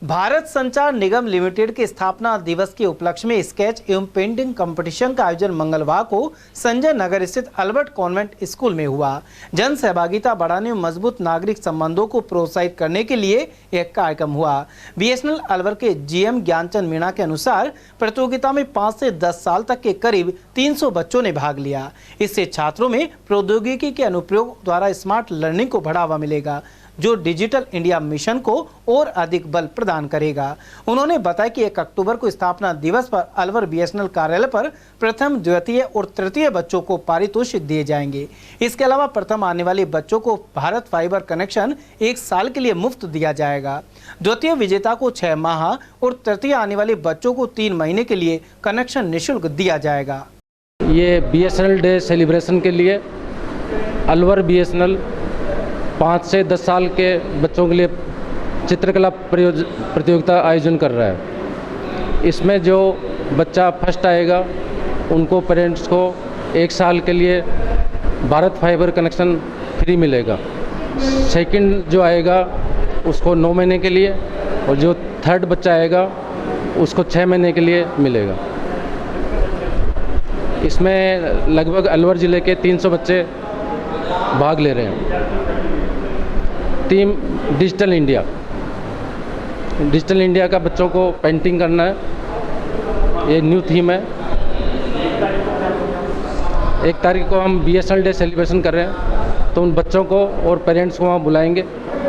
भारत संचार निगम लिमिटेड के स्थापना दिवस के उपलक्ष्य में स्केच एवं पेंटिंग कंपटीशन का आयोजन मंगलवार को संजय नगर स्थित अल्बर्ट कॉन्वेंट स्कूल में हुआ। जन सहभागिता बढ़ाने में मजबूत नागरिक संबंधों को प्रोत्साहित करने के लिए यह कार्यक्रम हुआ। बीएसएनएल अलवर के जीएम ज्ञानचंद मीणा के अनुसार प्रतियोगिता में 5 से 10 साल तक के करीब 300 बच्चों ने भाग लिया। इससे छात्रों में प्रौद्योगिकी के अनुप्रयोग द्वारा स्मार्ट लर्निंग को बढ़ावा मिलेगा, जो डिजिटल इंडिया मिशन को और अधिक बल प्रदान करेगा। उन्होंने बताया कि 1 अक्टूबर को स्थापना दिवस पर अलवर बीएसएनएल कार्यालय पर प्रथम, द्वितीय और तृतीय बच्चों को पारितोषिक दिए जाएंगे। इसके अलावा प्रथम आने वाले बच्चों को भारत फाइबर कनेक्शन 1 साल के लिए मुफ्त दिया जाएगा। द्वितीय विजेता को 6 माह और तृतीय आने वाले बच्चों को 3 महीने के लिए कनेक्शन निःशुल्क दिया जाएगा। ये बीएसएनएल डे सेलिब्रेशन के लिए अलवर बीएसएनएल 5 से 10 साल के बच्चों के लिए चित्रकला प्रतियोगिता आयोजन कर रहा है। इसमें जो बच्चा फर्स्ट आएगा उनको पेरेंट्स को 1 साल के लिए भारत फाइबर कनेक्शन फ्री मिलेगा। सेकंड जो आएगा उसको 9 महीने के लिए, और जो थर्ड बच्चा आएगा उसको 6 महीने के लिए मिलेगा। इसमें लगभग अलवर ज़िले के 300 बच्चे भाग ले रहे हैं। थीम डिजिटल इंडिया का बच्चों को पेंटिंग करना है, ये न्यू थीम है। 1 तारीख को हम बीएसएनएल डे सेलिब्रेशन कर रहे हैं, तो उन बच्चों को और पेरेंट्स को वहाँ बुलाएंगे,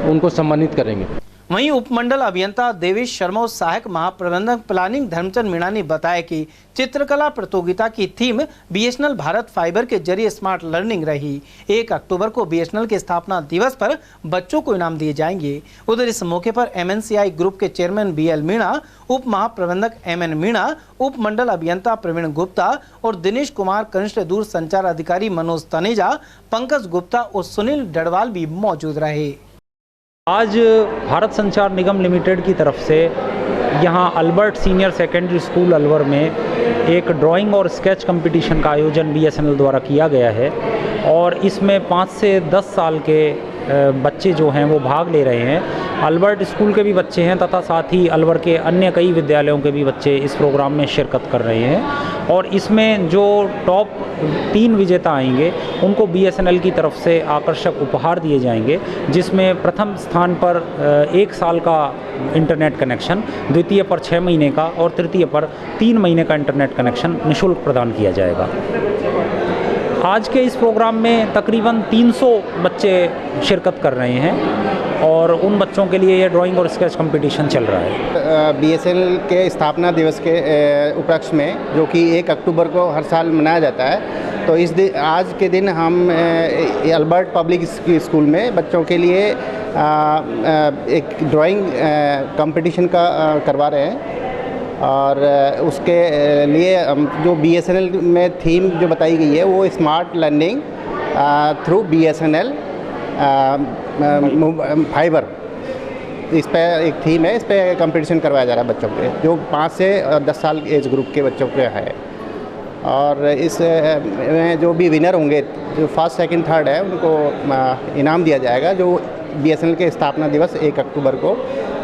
उनको सम्मानित करेंगे। वहीं उपमंडल अभियंता देवेश शर्मा और सहायक महाप्रबंधक प्लानिंग धर्मचंद मीणा ने बताया कि चित्रकला प्रतियोगिता की थीम बीएसएनएल भारत फाइबर के जरिए स्मार्ट लर्निंग रही। 1 अक्टूबर को बीएसएनएल के स्थापना दिवस पर बच्चों को इनाम दिए जाएंगे। उधर इस मौके पर एमएनसीआई ग्रुप के चेयरमैन बीएल मीणा, उप महाप्रबंधक एमएन मीणा, उपमंडल अभियंता प्रवीण गुप्ता और दिनेश कुमार, कनिष्ठ दूर संचार अधिकारी मनोज तनेजा, पंकज गुप्ता और सुनील डडवाल भी मौजूद रहे। आज भारत संचार निगम लिमिटेड की तरफ से यहाँ Albert senior secondary school Alwar में एक ड्राइंग और स्केच कंपटीशन का आयोजन बीएसएनएल द्वारा किया गया है, और इसमें 5 से 10 साल के बच्चे जो हैं वो भाग ले रहे हैं। अल्बर्ट स्कूल के भी बच्चे हैं तथा साथ ही अलवर के अन्य कई विद्यालयों के भी बच्चे इस प्रोग्राम में शिरकत कर रहे हैं। और इसमें जो टॉप 3 विजेता आएंगे उनको BSNL की तरफ से आकर्षक उपहार दिए जाएंगे, जिसमें प्रथम स्थान पर 1 साल का इंटरनेट कनेक्शन, द्वितीय पर 6 महीने का और तृतीय पर 3 महीने का इंटरनेट कनेक्शन निःशुल्क प्रदान किया जाएगा। आज के इस प्रोग्राम में तकरीबन 300 बच्चे शिरकत कर रहे हैं और उन बच्चों के लिए ये ड्राइंग और स्केच कंपटीशन चल रहा है। BSNL के स्थापना दिवस के उपलक्ष्य में, जो कि 1 अक्टूबर को हर साल मनाया जाता है, तो इस दिन, आज के दिन हम अल्बर्ट पब्लिक स्कूल में बच्चों के लिए एक ड्राइंग कंपटीशन का करवा रहे हैं। और उसके लिए जो BSNL में थीम जो बताई गई है वो smart learning through BSNL fibre, इस पे एक थीम है, इस पे कंपटीशन करवाया जा रहा है बच्चों पे, जो 5 से 10 साल एज ग्रुप के बच्चों पे है। और इस में जो भी विनर होंगे, जो फर्स्ट सेकंड थर्ड है, उनको इनाम दिया जाएगा, जो BSNL के स्थापना दिवस 1 अक्टूबर को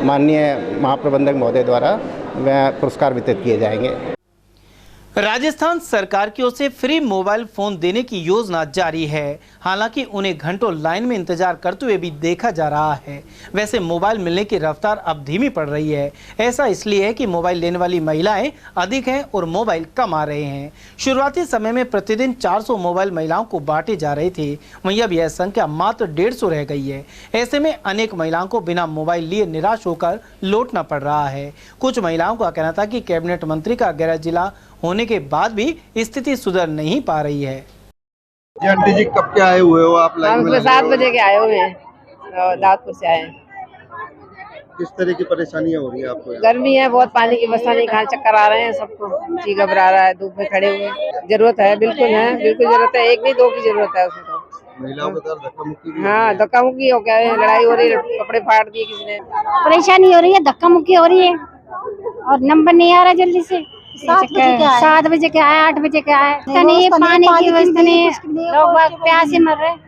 माननीय महाप्रबंधक महोदय द्वारा पुरस्कार वितरित किए जाएंगे। राजस्थान सरकार की ओर से फ्री मोबाइल फोन देने की योजना जारी है। हालांकि उन्हें घंटों लाइन में इंतजार करते हुए भी देखा जा रहा है। वैसे मोबाइल मिलने की रफ्तार अब धीमी पड़ रही है। ऐसा इसलिए है कि मोबाइल लेने वाली महिलाएं अधिक हैं और मोबाइल कम आ रहे हैं। शुरुआती समय में प्रतिदिन 400 मोबाइल महिलाओं को बांटे जा रहे थे, वहीं अब यह संख्या मात्र 150 रह गई है। ऐसे में अनेक महिलाओं को बिना मोबाइल लिए निराश होकर लौटना पड़ रहा है। कुछ महिलाओं का कहना था कि कैबिनेट मंत्री का गृह जिला होने के बाद भी स्थिति सुधर नहीं पा रही है। जी आंटी जी, कब के आए हुए हो आप? लाइन में 7 बजे के आए हुए हैं, दाऊदपुर से आए हैं। किस तरह की परेशानियां हो रही है आपको? गर्मी है बहुत, पानी की व्यवस्था नहीं, खाने चक्कर आ रहे हैं, सबको जी घबरा रहा है, धूप में खड़े हुए। जरूरत है, बिल्कुल जरूरत है, 1 नहीं 2 की जरूरत है उसमें तो। महिलाओं के साथ धक्का मुक्की? हाँ, धक्का मुक्की हो गया है, लड़ाई हो रही है, कपड़े फाड़ दिए किसी ने। परेशानी हो रही है, धक्का मुक्की हो रही है और नंबर नहीं आ रहा जल्दी से। 7 बजे के आए, 8 बजे के आए, पानी की व्यवस्था नहीं, लोग प्यासे मर रहे हैं।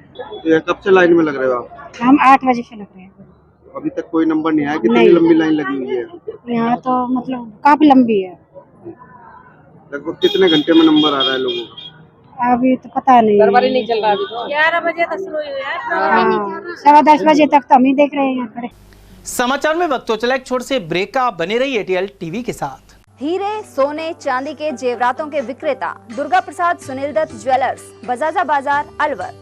ये कब से लाइन में लग रहे हो आप? हम 8 बजे से लग रहे हैं। अभी तक कोई नंबर नहीं आया? कितनी लंबी लाइन लगी हुई है यहाँ? तो मतलब काफी लंबी है। लगभग कितने घंटे में नंबर आ रहा है लोगों का? अभी तो पता नहीं, सरवर नहीं चल रहा अभी तो। 11 बजे तक शुरू हुई है, 10:15 बजे तक तो हम ही देख रहे हैं यहाँ खड़े। समाचार में वक्त तो चला एक छोटे से ब्रेक का, बने रही ATL TV के साथ। हीरे, सोने, चांदी के जेवरातों के विक्रेता दुर्गा प्रसाद सुनील दत्त ज्वेलर्स, बजाजा बाजार, अलवर।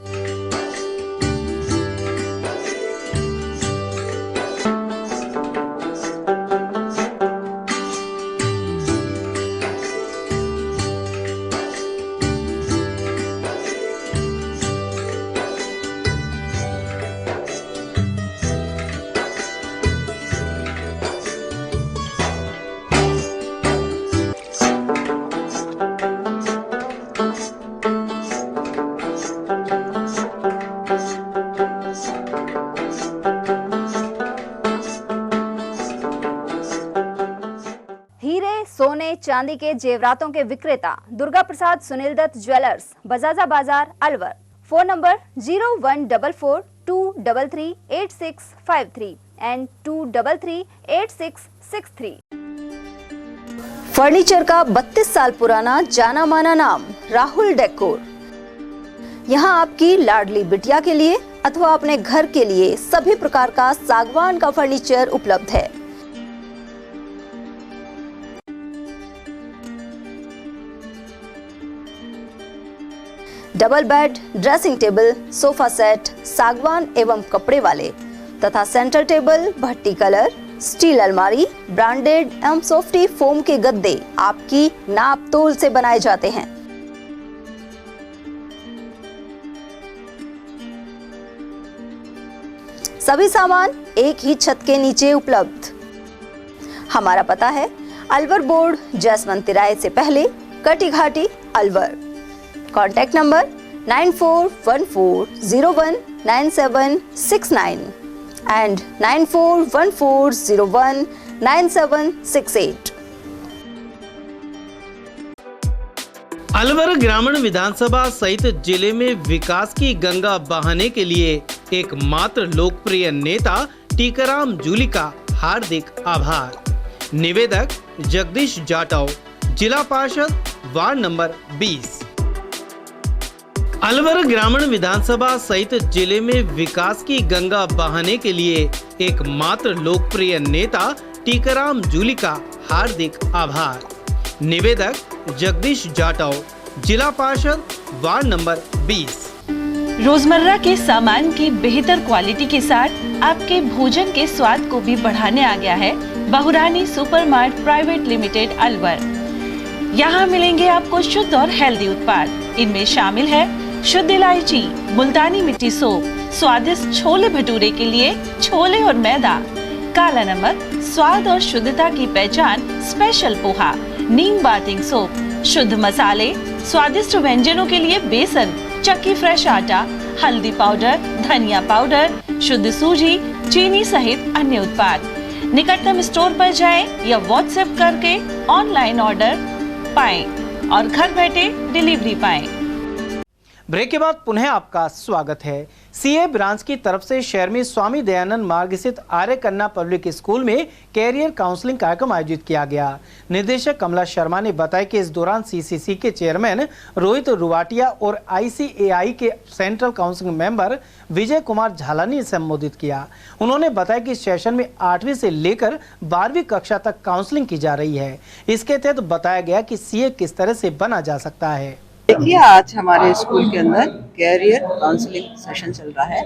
सोने चांदी के जेवरातों के विक्रेता दुर्गा प्रसाद सुनील दत्त ज्वेलर्स, बजाजा बाजार, Alwar. Phone number 0144233863 and 2338663। Furniture का 32 साल पुराना जाना माना नाम राहुल डेकोर। यहाँ आपकी लाडली बिटिया के लिए अथवा अपने घर के लिए सभी प्रकार का सागवान का फर्नीचर उपलब्ध है। Double bed, dressing table, sofa set सागवान एवं कपड़े वाले तथा सेंटर टेबल, भट्टी कलर, स्टील अलमारी, ब्रांडेड एवं सॉफ्टी फोम के गद्दे आपकी नाप तोल से बनाए जाते हैं। सभी सामान एक ही छत के नीचे उपलब्ध। हमारा पता है अलवर बोर्ड, जसवंत तिराहे से पहले, कटी घाटी, Alwar. Contact number 9414019769 and 9414019768। Alwar ग्रामीण विधानसभा सहित जिले में विकास की गंगा बहाने के लिए एकमात्र लोकप्रिय नेता टीकाराम जूली का हार्दिक आभार। निवेदक जगदीश जाटव, जिला पार्षद वार्ड नंबर 20। अलवर ग्रामीण विधानसभा सहित जिले में विकास की गंगा बहाने के लिए एकमात्र लोकप्रिय नेता टीकाराम जूली का हार्दिक आभार। निवेदक जगदीश जाटव, जिला पार्षद, वार्ड नंबर 20। रोजमर्रा के सामान की बेहतर क्वालिटी के साथ आपके भोजन के स्वाद को भी बढ़ाने आ गया है बहुरानी सुपरमार्ट प्राइवेट लिमिटेड अलवर। यहाँ मिलेंगे आपको शुद्ध और हेल्दी उत्पाद। इनमें शामिल है शुद्ध इलायची, मुल्तानी मिट्टी सोप, स्वादिष्ट छोले भटूरे के लिए छोले और मैदा, काला नमक, स्वाद और शुद्धता की पहचान स्पेशल पोहा, नीम बाथिंग सोप, शुद्ध मसाले, स्वादिष्ट व्यंजनों के लिए बेसन, चक्की फ्रेश आटा, हल्दी पाउडर, धनिया पाउडर, शुद्ध सूजी, चीनी सहित अन्य उत्पाद। निकटतम स्टोर पर जाएं या व्हाट्सएप करके ऑनलाइन ऑर्डर पाएं और घर बैठे डिलीवरी पाएं। ब्रेक के बाद पुनः आपका स्वागत है। सीए ब्रांच की तरफ से शहर में स्वामी दयानंद मार्ग स्थित आर्य कन्या पब्लिक स्कूल में कैरियर काउंसलिंग कार्यक्रम आयोजित किया गया। निदेशक कमला शर्मा ने बताया कि इस दौरान सीसीसी के चेयरमैन रोहित रुवाटिया और आईसीएआई के central counselling member Vijay Kumar Jhalani ने संबोधित किया। उन्होंने बताया कि इस सेशन में 8वीं से लेकर 12वीं कक्षा तक काउंसलिंग की जा रही है। इसके तहत बताया गया कि सीए किस तरह से बना जा सकता है। देखिए, आज हमारे स्कूल के अंदर कैरियर काउंसलिंग सेशन चल रहा है।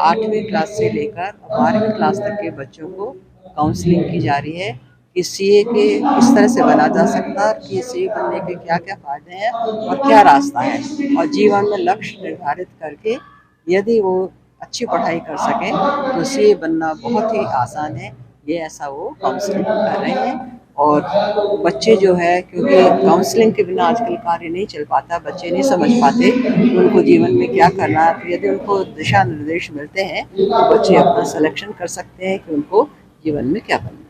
8वीं क्लास से लेकर 12वीं क्लास तक के बच्चों को काउंसलिंग की जा रही है कि सीए के किस तरह से बना जा सकता है, कि सीए बनने के क्या क्या फायदे हैं और क्या रास्ता है, और जीवन में लक्ष्य निर्धारित करके यदि वो अच्छी पढ़ाई कर सकें तो सीए बनना बहुत ही आसान है। ये ऐसा वो काउंसलिंग कर रहे हैं। और बच्चे जो है, क्योंकि काउंसलिंग के बिना आजकल कार्य नहीं चल पाता, बच्चे नहीं समझ पाते कि उनको जीवन में क्या करना है। तो यदि उनको दिशा निर्देश मिलते हैं तो बच्चे अपना सिलेक्शन कर सकते हैं कि उनको जीवन में क्या करना है।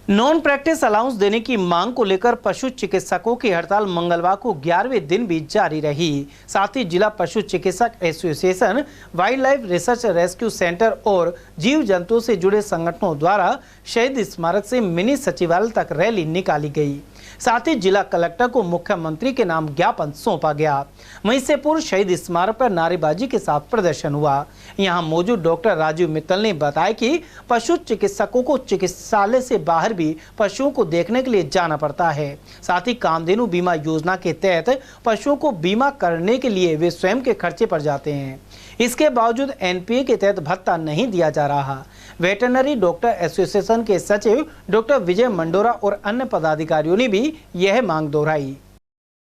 नॉन प्रैक्टिस अलाउंस देने की मांग को लेकर पशु चिकित्सकों की हड़ताल मंगलवार को 11वें दिन भी जारी रही। साथ ही जिला पशु चिकित्सक association, wild life research rescue centre और जीव जंतुओं से जुड़े संगठनों द्वारा शहीद स्मारक से मिनी सचिवालय तक रैली निकाली गई। साथ ही जिला कलेक्टर को मुख्यमंत्री के नाम ज्ञापन सौंपा गया। वहीं से पूर्व शहीद स्मारक पर नारेबाजी के साथ प्रदर्शन हुआ। यहां मौजूद डॉक्टर राजीव मित्तल ने बताया कि पशु चिकित्सकों को चिकित्सालय से बाहर भी पशुओं को देखने के लिए जाना पड़ता है। साथ ही कामधेनु बीमा योजना के तहत पशुओं को बीमा करने के लिए वे स्वयं के खर्चे पर जाते हैं। इसके बावजूद एनपीए के तहत भत्ता नहीं दिया जा रहा। वेटरनरी डॉक्टर एसोसिएशन के सचिव डॉक्टर विजय मंडोरा और अन्य पदाधिकारियों ने भी यह मांग दोहराई।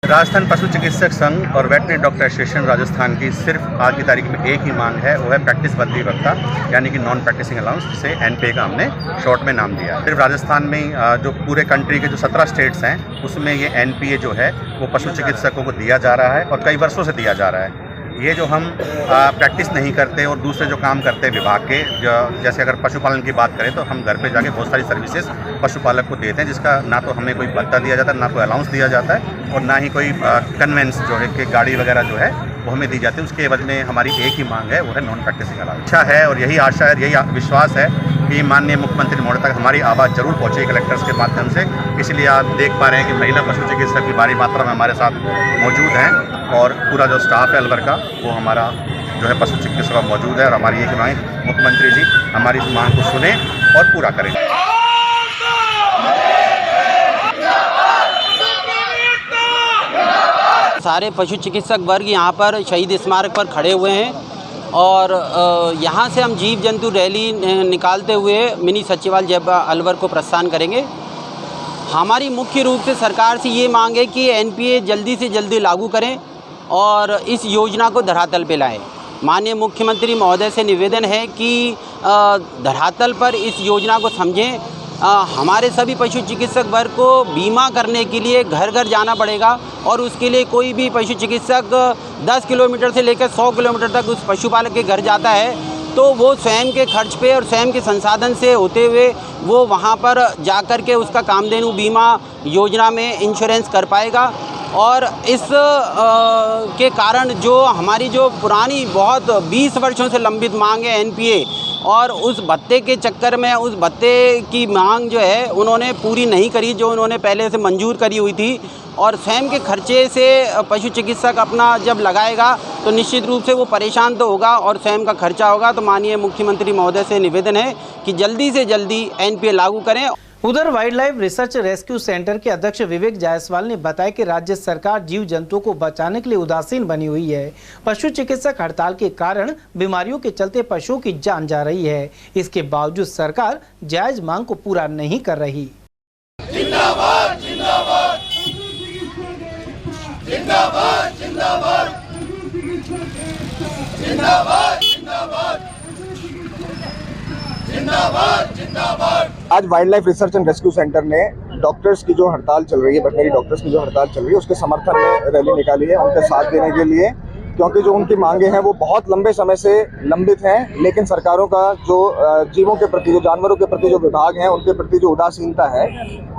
राजस्थान पशु चिकित्सक संघ और वेटरनरी डॉक्टर एसोसिएशन राजस्थान की सिर्फ आज की तारीख में एक ही मांग है, वो है प्रैक्टिस बदली भत्ता, यानी कि नॉन प्रैक्टिसिंग अलाउंस, जिसे एनपीए का हमने शॉर्ट में नाम दिया। सिर्फ राजस्थान में जो पूरे कंट्री के जो 17 स्टेट्स हैं उसमें ये एनपीए जो है वो पशु चिकित्सकों को दिया जा रहा है और कई वर्षों से दिया जा रहा है। ये जो हम प्रैक्टिस नहीं करते और दूसरे जो काम करते हैं विभाग के, जैसे अगर पशुपालन की बात करें तो हम घर पे जाके बहुत सारी सर्विसेज पशुपालक को देते हैं, जिसका ना तो हमें कोई भत्ता दिया जाता है, ना कोई अलाउंस दिया जाता है और ना ही कोई कन्वेंस जो है कि गाड़ी वगैरह जो है वो हमें दी जाती है। उसके एवज में हमारी एक ही मांग है, वो है नॉन प्रैक्टिसिंग अलाउंस। अच्छा है और यही आशा है, यही विश्वास है कि माननीय मुख्यमंत्री महोदय तक हमारी आवाज़ जरूर पहुँचे कलेक्टर्स के माध्यम से। इसलिए आप देख पा रहे हैं कि महिला पशु चिकित्सक भी भारी मात्रा में हमारे साथ मौजूद हैं और पूरा जो स्टाफ है अलवर का वो हमारा जो है पशु चिकित्सक मौजूद है। और हमारी यही मांग, मुख्यमंत्री जी हमारी इस मांग को सुने और पूरा करें। सारे पशु चिकित्सक वर्ग यहाँ पर शहीद स्मारक पर खड़े हुए हैं और यहाँ से हम जीव जंतु रैली निकालते हुए मिनी सचिवालय अलवर को प्रस्थान करेंगे। हमारी मुख्य रूप से सरकार से ये मांग है कि एनपीए जल्दी से जल्दी लागू करें और इस योजना को धरातल पे लाएं। माननीय मुख्यमंत्री महोदय से निवेदन है कि धरातल पर इस योजना को समझें। हमारे सभी पशु चिकित्सक वर्ग को बीमा करने के लिए घर घर जाना पड़ेगा और उसके लिए कोई भी पशु चिकित्सक 10 किलोमीटर से लेकर 100 किलोमीटर तक उस पशुपालक के घर जाता है तो वो स्वयं के खर्च पे और स्वयं के संसाधन से होते हुए वो वहाँ पर जाकर के उसका कामधेनु बीमा योजना में इंश्योरेंस कर पाएगा। और इस के कारण जो हमारी जो पुरानी बहुत 20 वर्षों से लंबित मांग है एनपीए और उस भत्ते के चक्कर में उस भत्ते की मांग जो है उन्होंने पूरी नहीं करी जो उन्होंने पहले से मंजूर करी हुई थी। और स्वयं के खर्चे से पशु चिकित्सक अपना जब लगाएगा तो निश्चित रूप से वो परेशान तो होगा और स्वयं का खर्चा होगा। तो माननीय मुख्यमंत्री महोदय से निवेदन है कि जल्दी से जल्दी एनपीए लागू करें। उधर wild life research rescue centre के अध्यक्ष विवेक जायसवाल ने बताया कि राज्य सरकार जीव जंतुओं को बचाने के लिए उदासीन बनी हुई है। पशु चिकित्सक हड़ताल के कारण बीमारियों के चलते पशुओं की जान जा रही है। इसके बावजूद सरकार जायज मांग को पूरा नहीं कर रही। जिंदाबाद जिंदाबाद जिंदाबाद जिंदाबाद जिंदाबाद जिंदाबाद जिंदाबाद जिंदाबाद। आज wild life research and rescue centre ने डॉक्टर्स की जो हड़ताल चल रही है, वेटनरी डॉक्टर्स की जो हड़ताल चल रही है, उसके समर्थन में रैली निकाली है उनके साथ देने के लिए, क्योंकि जो उनकी मांगे हैं वो बहुत लंबे समय से लंबित हैं। लेकिन सरकारों का जो जीवों के प्रति, जो जानवरों के प्रति जो विभाग हैं, उनके प्रति जो उदासीनता है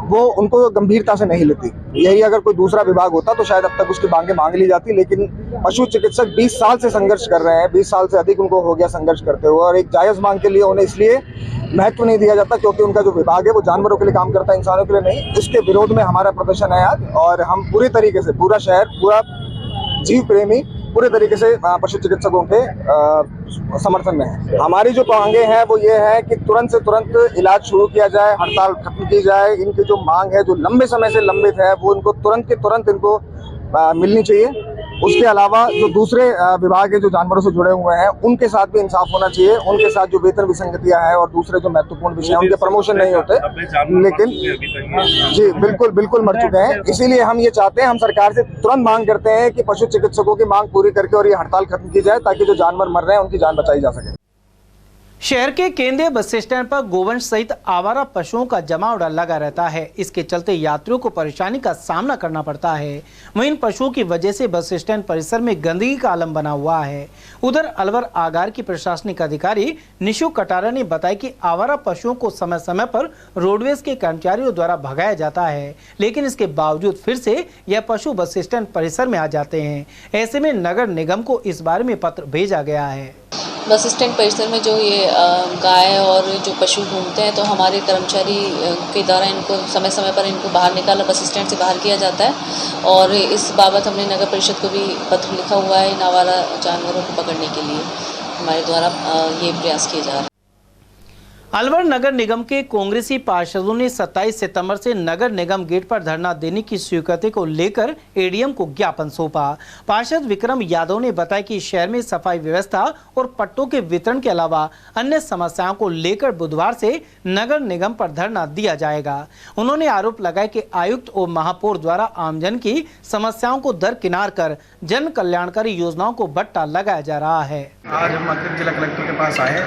वो उनको गंभीरता से नहीं लेती। यही अगर कोई दूसरा विभाग होता तो शायद अब तक उसकी मांगे मांग ली जाती। लेकिन पशु चिकित्सक 20 साल से संघर्ष कर रहे हैं, 20 साल से अधिक उनको हो गया संघर्ष करते हुए, और एक जायज़ मांग के लिए उन्हें इसलिए महत्व नहीं दिया जाता क्योंकि उनका जो विभाग है वो जानवरों के लिए काम करता है, इंसानों के लिए नहीं। इसके विरोध में हमारा प्रदर्शन है आज, और हम पूरी तरीके से, पूरा शहर, पूरा जीव प्रेमी पूरे तरीके से पशु चिकित्सकों के समर्थन में है। हमारी जो मांगे हैं वो ये है कि तुरंत से तुरंत इलाज शुरू किया जाए, हड़ताल खत्म की जाए। इनकी जो मांग है जो लंबे समय से लंबित है वो इनको तुरंत के तुरंत इनको मिलनी चाहिए। उसके अलावा जो दूसरे विभाग है जो जानवरों से जुड़े हुए हैं उनके साथ भी इंसाफ होना चाहिए। उनके साथ जो वेतन विसंगतियां हैं और दूसरे जो महत्वपूर्ण विषय हैं उनके प्रमोशन नहीं होते, लेकिन जी बिल्कुल मर चुके हैं। इसीलिए हम ये चाहते हैं, हम सरकार से तुरंत मांग करते हैं कि पशु चिकित्सकों की मांग पूरी करके और ये हड़ताल खत्म की जाए ताकि जो जानवर मर रहे हैं उनकी जान बचाई जा सके। शहर के केंद्रीय बस स्टैंड पर गोवंश सहित आवारा पशुओं का जमावड़ा लगा रहता है। इसके चलते यात्रियों को परेशानी का सामना करना पड़ता है। वहीं इन पशुओं की वजह से बस स्टैंड परिसर में गंदगी का आलम बना हुआ है। उधर अलवर आगार की प्रशासनिक अधिकारी निशु कटारा ने बताया कि आवारा पशुओं को समय समय पर रोडवेज के कर्मचारियों द्वारा भगाया जाता है, लेकिन इसके बावजूद फिर से यह पशु बस स्टैंड परिसर में आ जाते हैं। ऐसे में नगर निगम को इस बारे में पत्र भेजा गया है। बस स्टैंड परिसर में जो ये गाय और जो पशु घूमते हैं तो हमारे कर्मचारी के द्वारा इनको समय समय पर इनको बाहर निकाला, बस स्टैंड से बाहर किया जाता है। और इस बाबत हमने नगर परिषद को भी पत्र लिखा हुआ है। इन आवारा जानवरों को पकड़ने के लिए हमारे द्वारा ये प्रयास किए जा रहे हैं। अलवर नगर निगम के कांग्रेसी पार्षदों ने 27 सितंबर से नगर निगम गेट पर धरना देने की स्वीकृति को लेकर एडीएम को ज्ञापन सौंपा। पार्षद विक्रम यादव ने बताया कि शहर में सफाई व्यवस्था और पट्टों के वितरण के अलावा अन्य समस्याओं को लेकर बुधवार से नगर निगम पर धरना दिया जाएगा। उन्होंने आरोप लगाया कि आयुक्त और महापौर द्वारा आमजन की समस्याओं को दरकिनार कर जन कल्याणकारी योजनाओं को बट्टा लगाया जा रहा है। आज हम अतिरिक्त जिला कलेक्टर के पास आए।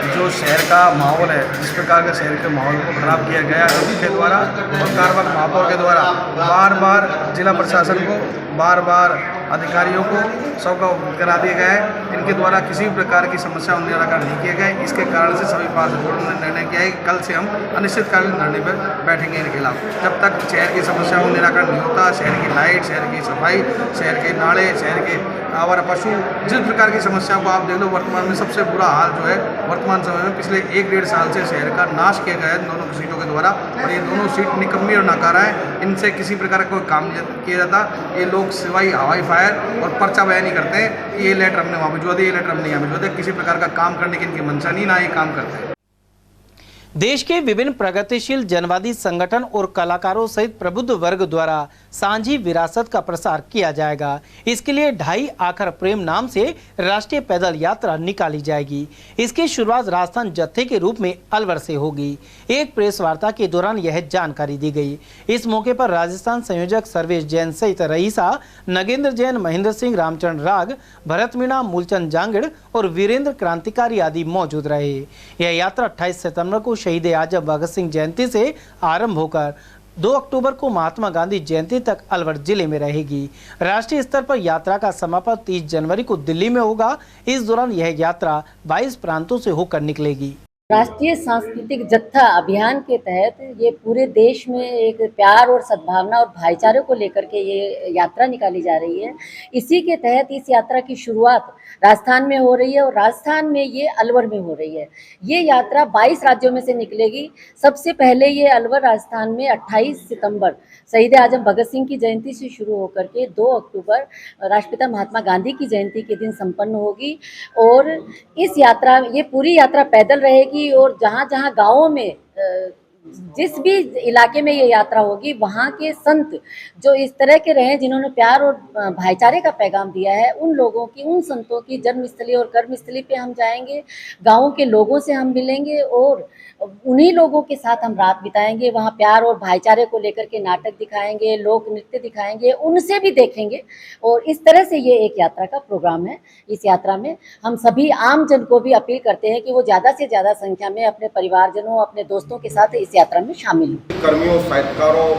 जो शहर का माहौल है, जिस प्रकार का शहर के माहौल को खराब किया गया उनके द्वारा और कार्यवाहक महापौर के द्वारा बार बार जिला प्रशासन को, बार बार अधिकारियों को सबका करा दिया गया है। इनके द्वारा किसी भी प्रकार की समस्या निराकरण नहीं किए गए। इसके कारण से सभी पार्षदों ने निर्णय किया है कि कल से हम अनिश्चितकालीन धरने पर बैठेंगे इनके खिलाफ। जब तक शहर की समस्याओं का निराकरण नहीं होता, शहर की लाइट, शहर की सफाई, शहर के नाले, शहर के आवारा पशु, जिस प्रकार की समस्याओं को आप देख लो, वर्तमान में सबसे बुरा हाल जो है वर्तमान समय में पिछले 1-1.5 साल से शहर का नाश किया गया है दोनों सीटों के द्वारा। और ये दोनों सीट निकम्मी और नाकारा है। इनसे किसी प्रकार का कोई काम नहीं किया जाता। ये लोग सिवाय हवाई फायर और पर्चा बयान नहीं करते हैं कि ये लेटर हमने वहाँ भिजवा दिया, ये लेटर हमने यहाँ भिजवा दिया। किसी प्रकार का काम करने की इनकी मंशा नहीं, ना ये काम करते हैं। देश के विभिन्न प्रगतिशील जनवादी संगठन और कलाकारों सहित प्रबुद्ध वर्ग द्वारा सांझी विरासत का प्रसार किया जाएगा। इसके लिए 2.5 आखर प्रेम नाम से राष्ट्रीय पैदल यात्रा निकाली जाएगी। इसकी शुरुआत राजस्थान जत्थे के रूप में अलवर से होगी। एक प्रेस वार्ता के दौरान यह जानकारी दी गई। इस मौके पर राजस्थान संयोजक सर्वेश जैन सहित रईसा, नगेंद्र जैन, महेंद्र सिंह, रामचरण राग, भरत मीणा, मूलचंद जांगड़ और वीरेंद्र क्रांतिकारी आदि मौजूद रहे। यह यात्रा 28 सितंबर को शहीद आजम भगत सिंह जयंती से आरंभ होकर 2 अक्टूबर को महात्मा गांधी जयंती तक अलवर जिले में रहेगी। राष्ट्रीय स्तर पर यात्रा का समापन 30 जनवरी को दिल्ली में होगा। इस दौरान यह यात्रा 22 प्रांतों से होकर निकलेगी। राष्ट्रीय सांस्कृतिक जत्था अभियान के तहत ये पूरे देश में एक प्यार और सद्भावना और भाईचारे को लेकर के ये यात्रा निकाली जा रही है। इसी के तहत इस यात्रा की शुरुआत राजस्थान में हो रही है और राजस्थान में ये अलवर में हो रही है। ये यात्रा 22 राज्यों में से निकलेगी। सबसे पहले ये अलवर राजस्थान में 28 सितंबर शहीद आजम भगत सिंह की जयंती से शुरू होकर के 2 अक्टूबर राष्ट्रपिता महात्मा गांधी की जयंती के दिन संपन्न होगी। और इस यात्रा, ये पूरी यात्रा पैदल रहेगी और जहाँ जहाँ गाँवों में जिस भी इलाके में ये यात्रा होगी वहाँ के संत जो इस तरह के रहे जिन्होंने प्यार और भाईचारे का पैगाम दिया है, उन लोगों की, उन संतों की जन्मस्थली और कर्मस्थली पे हम जाएंगे। गाँव के लोगों से हम मिलेंगे और उन्हीं लोगों के साथ हम रात बिताएंगे। वहाँ प्यार और भाईचारे को लेकर के नाटक दिखाएंगे, लोक नृत्य दिखाएंगे, उनसे भी देखेंगे। और इस तरह से ये एक यात्रा का प्रोग्राम है। इस यात्रा में हम सभी आम जन को भी अपील करते हैं कि वो ज़्यादा से ज़्यादा संख्या में अपने परिवारजनों, अपने दोस्तों के साथ इस यात्रा में शामिल हों। कर्मियों, साहित्यकारों,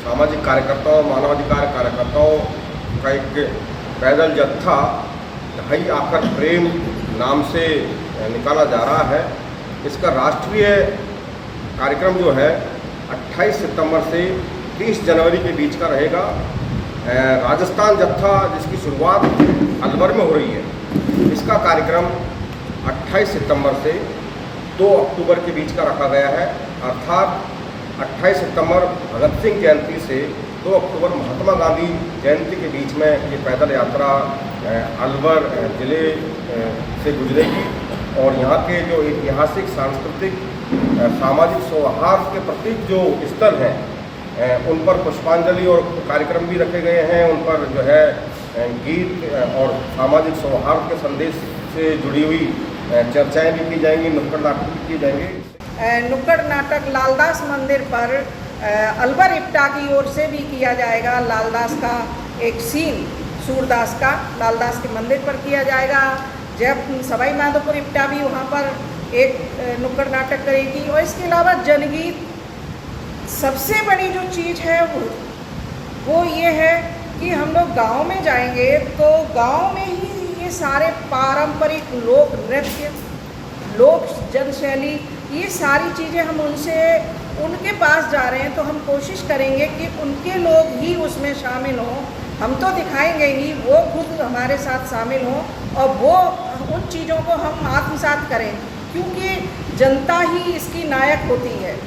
सामाजिक कार्यकर्ताओं, मानवाधिकार कार्यकर्ताओं का एक पैदल जत्था ढाई आकर प्रेम नाम से निकाला जा रहा है। इसका राष्ट्रीय कार्यक्रम जो है 28 सितंबर से 30 जनवरी के बीच का रहेगा। राजस्थान जत्था जिसकी शुरुआत अलवर में हो रही है, इसका कार्यक्रम 28 सितंबर से 2 अक्टूबर के बीच का रखा गया है। अर्थात 28 सितंबर भगत सिंह जयंती से 2 अक्टूबर महात्मा गांधी जयंती के बीच में ये पैदल यात्रा अलवर ज़िले से गुजरेगी और यहाँ के जो ऐतिहासिक, सांस्कृतिक, सामाजिक सौहार्द के प्रतीक जो स्थल हैं उन पर पुष्पांजलि और कार्यक्रम भी रखे गए हैं। उन पर जो है गीत और सामाजिक सौहार्द के संदेश से जुड़ी हुई चर्चाएं भी की जाएंगी, नुक्कड़ नाटक भी किए जाएंगे। नुक्कड़ नाटक लालदास मंदिर पर अलवर इप्टा की ओर से भी किया जाएगा। लालदास का एक सीन सूरदास का लालदास के मंदिर पर किया जाएगा। जब सवाई माधोपुर इप्टा भी वहाँ पर एक नुक्कड़ नाटक करेगी। और इसके अलावा जनगीत, सबसे बड़ी जो चीज़ है वो ये है कि हम लोग गाँव में जाएंगे तो गाँव में ही ये सारे पारंपरिक लोक नृत्य, लोक जनशैली, ये सारी चीज़ें हम उनके पास जा रहे हैं तो हम कोशिश करेंगे कि उनके लोग ही उसमें शामिल हों। हम तो दिखाएंगे ही, वो खुद हमारे साथ शामिल हों और वो उन चीज़ों को हम आत्मसात करें, क्योंकि जनता ही इसकी नायक होती है।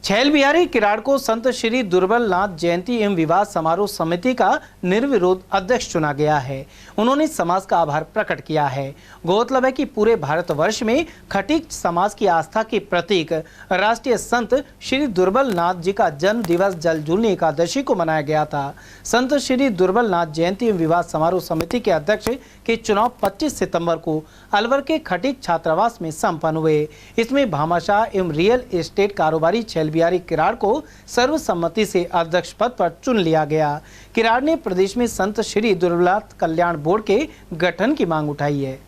छैल बिहारी किराड़ को संत श्री दुर्बलनाथ जयंती एवं विवाह समारोह समिति का निर्विरोध अध्यक्ष चुना गया है। उन्होंने समाज का आभार प्रकट किया है। गौरतलब है कि पूरे भारतवर्ष में खटीक समाज की आस्था के प्रतीक राष्ट्रीय संत श्री दुर्बलनाथ जी का जन्म दिवस जलजूलनी एकादशी को मनाया गया था। संत श्री दुर्बलनाथ जयंती एवं विवाह समारोह समिति के अध्यक्ष के चुनाव 25 सितंबर को अलवर के खटीक छात्रावास में संपन्न हुए। इसमें भामाशाह एवं रियल एस्टेट कारोबारी छैल बिहारी किराड़ को सर्वसम्मति से अध्यक्ष पद पर चुन लिया गया। किराड़ ने प्रदेश में संत श्री दुर्बलनाथ कल्याण बोर्ड के गठन की मांग उठाई है।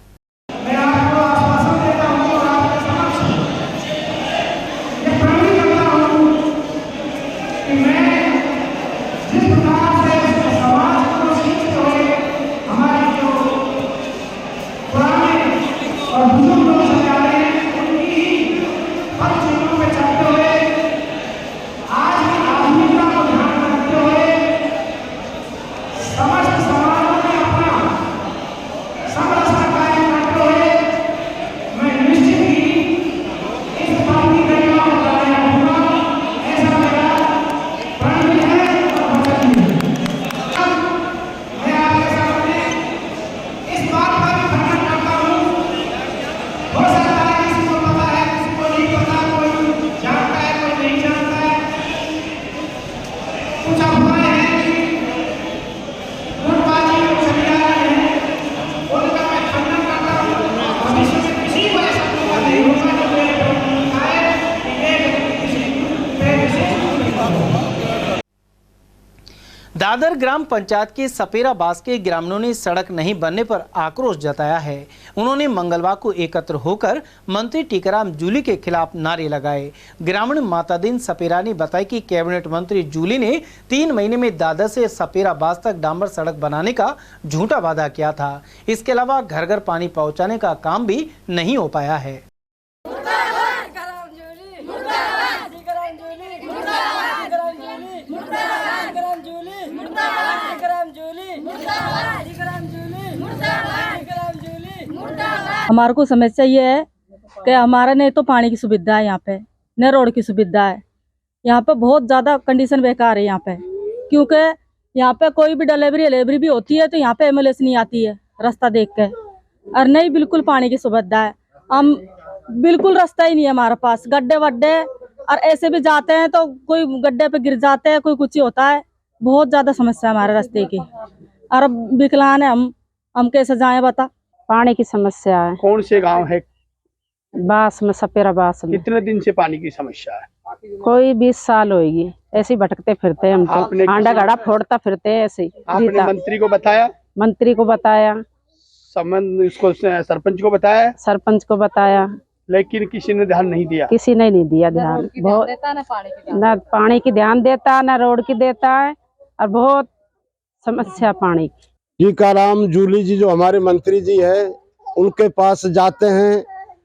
दादर ग्राम पंचायत के सपेरा बास के ग्रामीणों ने सड़क नहीं बनने पर आक्रोश जताया है। उन्होंने मंगलवार को एकत्र होकर मंत्री टीकाराम जूली के खिलाफ नारे लगाए। ग्रामीण मातादीन सपेरा ने बताया कि कैबिनेट मंत्री जूली ने 3 महीने में दादर से सपेरा बास तक डांबर सड़क बनाने का झूठा वादा किया था। इसके अलावा घर घर पानी पहुँचाने का काम भी नहीं हो पाया है। हमारे को समस्या ये है कि हमारा नहीं तो पानी की सुविधा है यहाँ पे, न रोड की सुविधा है। यहाँ पे बहुत ज़्यादा कंडीशन बेकार है यहाँ पे, क्योंकि यहाँ पे कोई भी डिलीवरी भी होती है तो यहाँ पे एम्बुलेंस नहीं आती है रास्ता देख के, और नहीं बिल्कुल पानी की सुविधा है। हम बिल्कुल रास्ता ही नहीं है हमारे पास, गड्ढे वड्ढे, और ऐसे भी जाते हैं तो कोई गड्ढे पे गिर जाते हैं, कोई कुछ ही होता है। बहुत ज़्यादा समस्या है हमारे रास्ते की, और अब विकलांग है हम कैसे जाएं बता। पानी की समस्या है। कौन से गांव है? बास में, सपेरा बास में। कितने दिन से पानी की समस्या है? कोई 20 साल होगी, ऐसे ही भटकते फिरते हम तो, आंडा गाड़ा फोड़ता फिरते ऐसे ही। आपने मंत्री को बताया? मंत्री को बताया, इसको सरपंच को बताया? सरपंच को बताया, लेकिन किसी ने ध्यान नहीं दिया। किसी ने नहीं दिया ध्यान। बहुत ना पानी की ध्यान देता, ना रोड की देता है, और बहुत समस्या पानी की। टीकाराम जूली जी जो हमारे मंत्री जी है, उनके पास जाते हैं,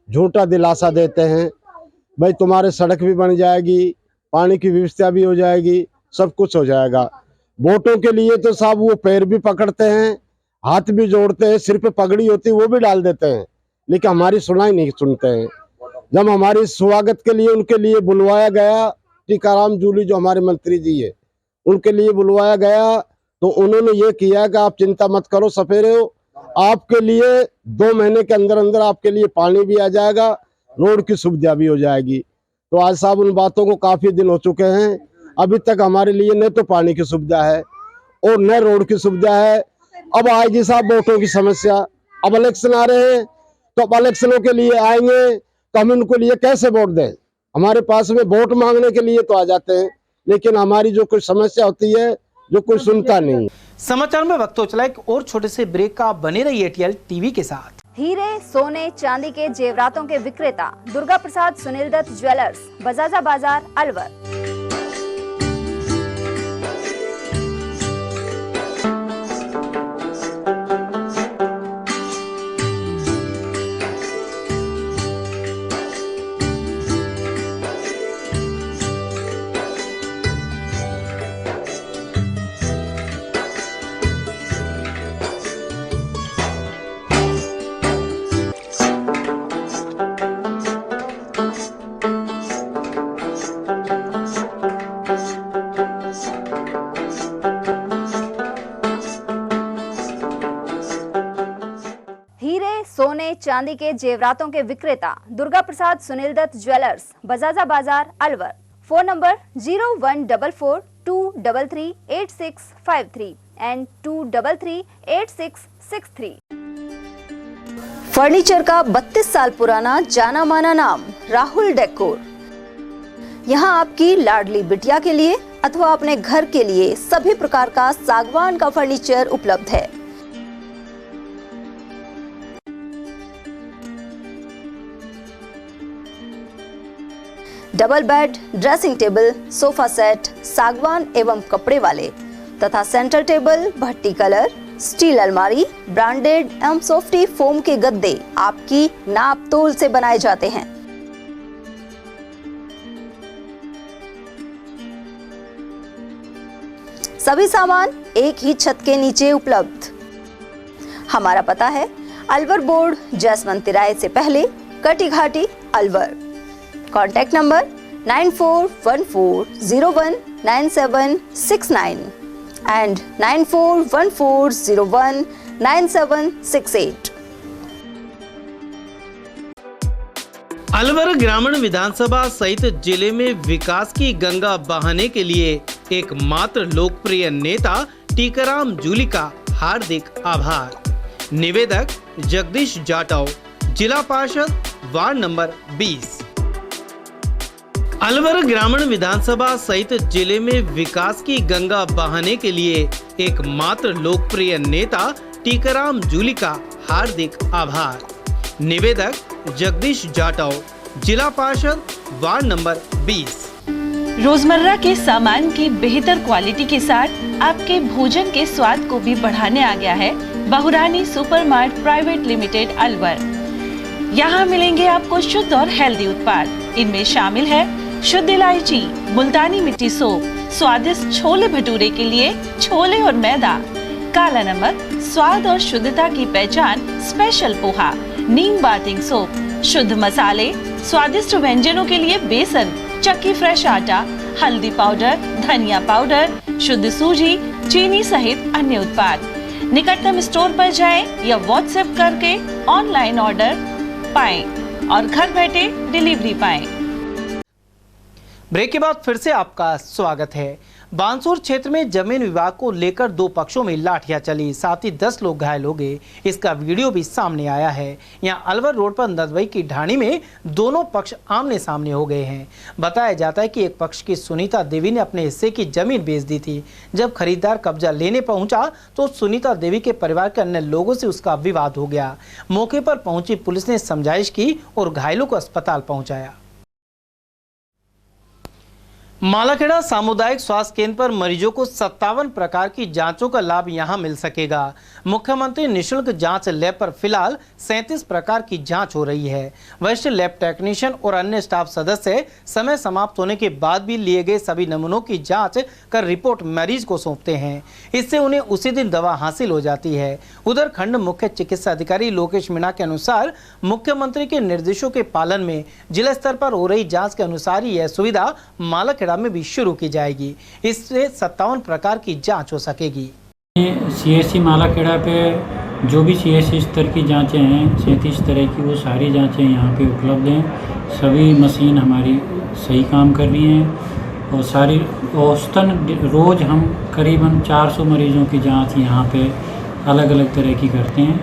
झूठा दिलासा देते हैं, भाई तुम्हारे सड़क भी बन जाएगी, पानी की व्यवस्था भी हो जाएगी, सब कुछ हो जाएगा। वोटों के लिए तो साहब वो पैर भी पकड़ते हैं, हाथ भी जोड़ते हैं, सिर पे पगड़ी होती है वो भी डाल देते हैं, लेकिन हमारी सुनाई नहीं सुनते हैं। जब हमारी स्वागत के लिए उनके लिए बुलवाया गया, टीकाराम जूली जो हमारे मंत्री जी है, उनके लिए बुलवाया गया, तो उन्होंने ये किया कि आप चिंता मत करो सपेरे हो, आपके लिए 2 महीने के अंदर अंदर आपके लिए पानी भी आ जाएगा, रोड की सुविधा भी हो जाएगी। तो आज साहब उन बातों को काफी दिन हो चुके हैं, अभी तक हमारे लिए न तो पानी की सुविधा है और न रोड की सुविधा है। अब आएगी साहब वोटों की समस्या, अब इलेक्शन आ रहे हैं, तो अब इलेक्शनों के लिए आएंगे तो हम उनको लिए कैसे वोट दें? हमारे पास में वोट मांगने के लिए तो आ जाते हैं, लेकिन हमारी जो कोई समस्या होती है जो कोई सुनता नहीं। समाचार में वक्त हो चला एक और छोटे से ब्रेक का, बने रहिए एटीएल टीवी के साथ। हीरे, सोने, चांदी के जेवरातों के विक्रेता दुर्गा प्रसाद सुनील दत्त ज्वेलर्स, बजाजा बाजार, अलवर। सोने चांदी के जेवरातों के विक्रेता दुर्गा प्रसाद सुनील दत्त ज्वेलर्स, बजाजा बाजार, Alwar. Phone number 0144233863 and 2338663। Furniture का 32 साल पुराना जाना माना नाम राहुल डेकोर। यहाँ आपकी लाडली बिटिया के लिए अथवा अपने घर के लिए सभी प्रकार का सागवान का फर्नीचर उपलब्ध है। Double bed, dressing table, sofa set, सागवान एवं कपड़े वाले तथा सेंटर टेबल, भट्टी कलर, स्टील अलमारी, ब्रांडेड एवं सॉफ्टी फोम के गद्दे आपकी नाप तोल से बनाए जाते हैं। सभी सामान एक ही छत के नीचे उपलब्ध। हमारा पता है अलवर बोर्ड, जसवंत तिराहे से पहले, कटी घाटी, Alwar. Contact number 9414019769 and 9414019768। Alwar ग्रामीण विधानसभा सहित जिले में विकास की गंगा बहाने के लिए एकमात्र लोकप्रिय नेता टीकाराम जूली का हार्दिक आभार। निवेदक जगदीश जाटव, जिला पार्षद, वार्ड नंबर 20। अलवर ग्रामीण विधानसभा सहित जिले में विकास की गंगा बहाने के लिए एकमात्र लोकप्रिय नेता टीकाराम जूली का हार्दिक आभार। निवेदक जगदीश जाटव, जिला पार्षद, वार्ड नंबर 20। रोजमर्रा के सामान की बेहतर क्वालिटी के साथ आपके भोजन के स्वाद को भी बढ़ाने आ गया है बहुरानी सुपरमार्ट प्राइवेट लिमिटेड अलवर। यहाँ मिलेंगे आपको शुद्ध और हेल्दी उत्पाद। इनमें शामिल है शुद्ध इलायची, मुल्तानी मिट्टी सोप, स्वादिष्ट छोले भटूरे के लिए छोले और मैदा, काला नमक, स्वाद और शुद्धता की पहचान स्पेशल पोहा, नीम बाथिंग सोप, शुद्ध मसाले, स्वादिष्ट व्यंजनों के लिए बेसन, चक्की फ्रेश आटा, हल्दी पाउडर, धनिया पाउडर, शुद्ध सूजी, चीनी सहित अन्य उत्पाद। निकटतम स्टोर पर जाएं या व्हाट्सएप करके ऑनलाइन ऑर्डर पाएं और घर बैठे डिलीवरी पाएं। ब्रेक के बाद फिर से आपका स्वागत है। बानसूर क्षेत्र में जमीन विवाद को लेकर दो पक्षों में लाठियां चली, साथ ही 10 लोग घायल हो गए। इसका वीडियो भी सामने आया है। यहां अलवर रोड पर नदवई की ढाणी में दोनों पक्ष आमने सामने हो गए हैं। बताया जाता है कि एक पक्ष की सुनीता देवी ने अपने हिस्से की जमीन बेच दी थी। जब खरीदार कब्जा लेने पहुंचा तो सुनीता देवी के परिवार के अन्य लोगों से उसका विवाद हो गया। मौके पर पहुंची पुलिस ने समझाइश की और घायलों को अस्पताल पहुंचाया। मालाखेड़ा सामुदायिक स्वास्थ्य केंद्र पर मरीजों को 57 प्रकार की जांचों का लाभ यहां मिल सकेगा। मुख्यमंत्री निशुल्क जांच लैब पर फिलहाल 37 प्रकार की जांच हो रही है। वरिष्ठ लैब टेक्नीशियन और अन्य स्टाफ सदस्य समय समाप्त होने के बाद भी लिए गए सभी नमूनों की जांच कर रिपोर्ट मरीज को सौंपते हैं। इससे उन्हें उसी दिन दवा हासिल हो जाती है। उधर खंड मुख्य चिकित्सा अधिकारी लोकेश मीणा के अनुसार मुख्यमंत्री के निर्देशों के पालन में जिला स्तर पर हो रही जाँच के अनुसार ही यह सुविधा मालाखेड़ा में भी शुरू की जाएगी। इससे 57 प्रकार की जांच हो सकेगी। CSC मालाखेड़ा पे जो भी CSC स्तर की जांचें हैं 37 तरह की, वो सारी जांचें यहाँ पे उपलब्ध हैं। सभी मशीन हमारी सही काम कर रही हैं और सारी औसतन रोज़ हम करीबन 400 मरीजों की जांच यहाँ पे अलग अलग तरह की करते हैं।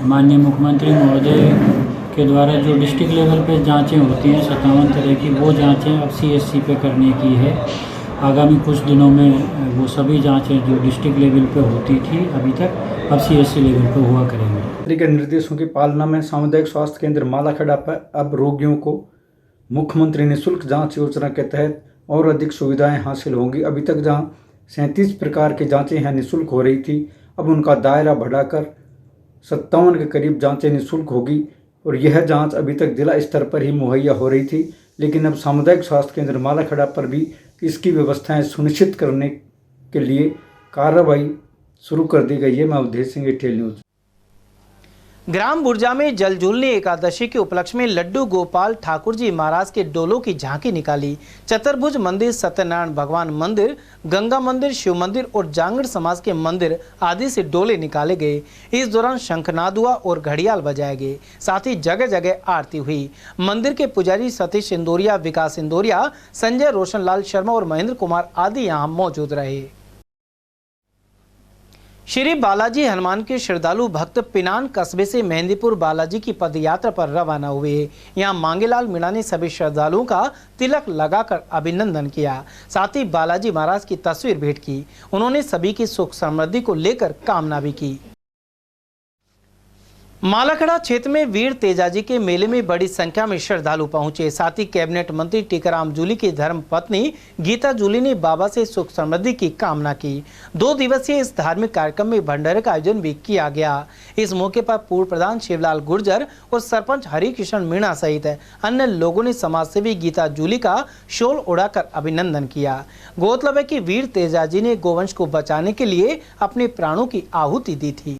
माननीय मुख्यमंत्री महोदय के द्वारा जो डिस्ट्रिक्ट लेवल पे जांचें होती हैं 57 तरह की, वो जांचें अब CSC पे करने की है। आगामी कुछ दिनों में वो सभी जांचें जो डिस्ट्रिक्ट लेवल पे होती थी अभी तक, अब CSC लेवल पे हुआ करेंगे। के निर्देशों की पालना में सामुदायिक स्वास्थ्य केंद्र मालाखेड़ा पर अब रोगियों को मुख्यमंत्री निःशुल्क जाँच योजना के तहत और अधिक सुविधाएँ हासिल होंगी। अभी तक जहाँ 37 प्रकार की जाँचें यहाँ निःशुल्क हो रही थी, अब उनका दायरा बढ़ाकर 57 के करीब जाँचें निःशुल्क होगी। और यह जांच अभी तक जिला स्तर पर ही मुहैया हो रही थी, लेकिन अब सामुदायिक स्वास्थ्य केंद्र मालाखेड़ा पर भी इसकी व्यवस्थाएं सुनिश्चित करने के लिए कार्रवाई शुरू कर दी गई है। मैं अवधेश सिंह, एटीएल न्यूज़। ग्राम बुर्जा में जल झूलने एकादशी के उपलक्ष्य में लड्डू गोपाल ठाकुर जी महाराज के डोलों की झांकी निकाली। चतुर्भुज मंदिर, सत्यनारायण भगवान मंदिर, गंगा मंदिर, शिव मंदिर और जांगड़ समाज के मंदिर आदि से डोले निकाले गए। इस दौरान शंखनाद हुआ और घड़ियाल बजाए गए। साथ ही जगह जगह आरती हुई। मंदिर के पुजारी सतीश इंदौरिया, विकास इंदौरिया, संजय रोशनलाल शर्मा और महेंद्र कुमार आदि यहाँ मौजूद रहे। श्री बालाजी हनुमान के श्रद्धालु भक्त पिनान कस्बे से मेहंदीपुर बालाजी की पदयात्रा पर रवाना हुए। यहां मांगेलाल मीणा ने सभी श्रद्धालुओं का तिलक लगाकर अभिनंदन किया। साथ ही बालाजी महाराज की तस्वीर भेंट की। उन्होंने सभी की सुख समृद्धि को लेकर कामना भी की। मालाखेड़ा क्षेत्र में वीर तेजाजी के मेले में बड़ी संख्या में श्रद्धालु पहुंचे। साथ ही कैबिनेट मंत्री टीकाराम जूली की धर्म पत्नी गीता जूली ने बाबा से सुख समृद्धि की कामना की। 2 दिवसीय इस धार्मिक कार्यक्रम में भंडारे का आयोजन भी किया गया। इस मौके पर पूर्व प्रधान शिवलाल गुर्जर और सरपंच हरिकिशन मीणा सहित अन्य लोगों ने समाजसेवी गीता जूली का शॉल उड़ाकर अभिनंदन किया। गौरतलब है कि वीर तेजाजी ने गोवंश को बचाने के लिए अपने प्राणों की आहुति दी थी।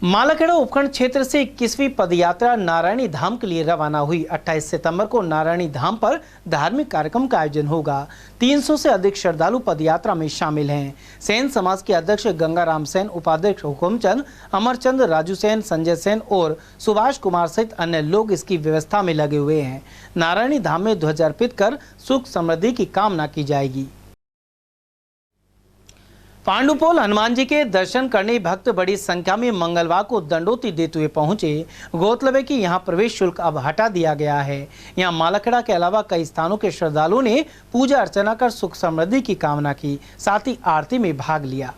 मालाखेड़ा उपखंड क्षेत्र से 21वीं पदयात्रा नारायणी धाम के लिए रवाना हुई। 28 सितंबर को नारायणी धाम पर धार्मिक कार्यक्रम का आयोजन होगा। 300 से अधिक श्रद्धालु पदयात्रा में शामिल हैं। सेन समाज के अध्यक्ष गंगाराम सेन, उपाध्यक्ष हुकुमचंद, अमरचंद, राजू सेन, संजय सेन और सुभाष कुमार सहित अन्य लोग इसकी व्यवस्था में लगे हुए हैं। नारायणी धाम में ध्वज अर्पित कर सुख समृद्धि की कामना की जाएगी। पांडुपोल हनुमान जी के दर्शन करने भक्त बड़ी संख्या में मंगलवार को दंडोती देते हुए पहुंचे। गौरतलब है कि यहां प्रवेश शुल्क अब हटा दिया गया है। यहां मालाखेड़ा के अलावा कई स्थानों के श्रद्धालुओं ने पूजा अर्चना कर सुख समृद्धि की कामना की, साथ ही आरती में भाग लिया।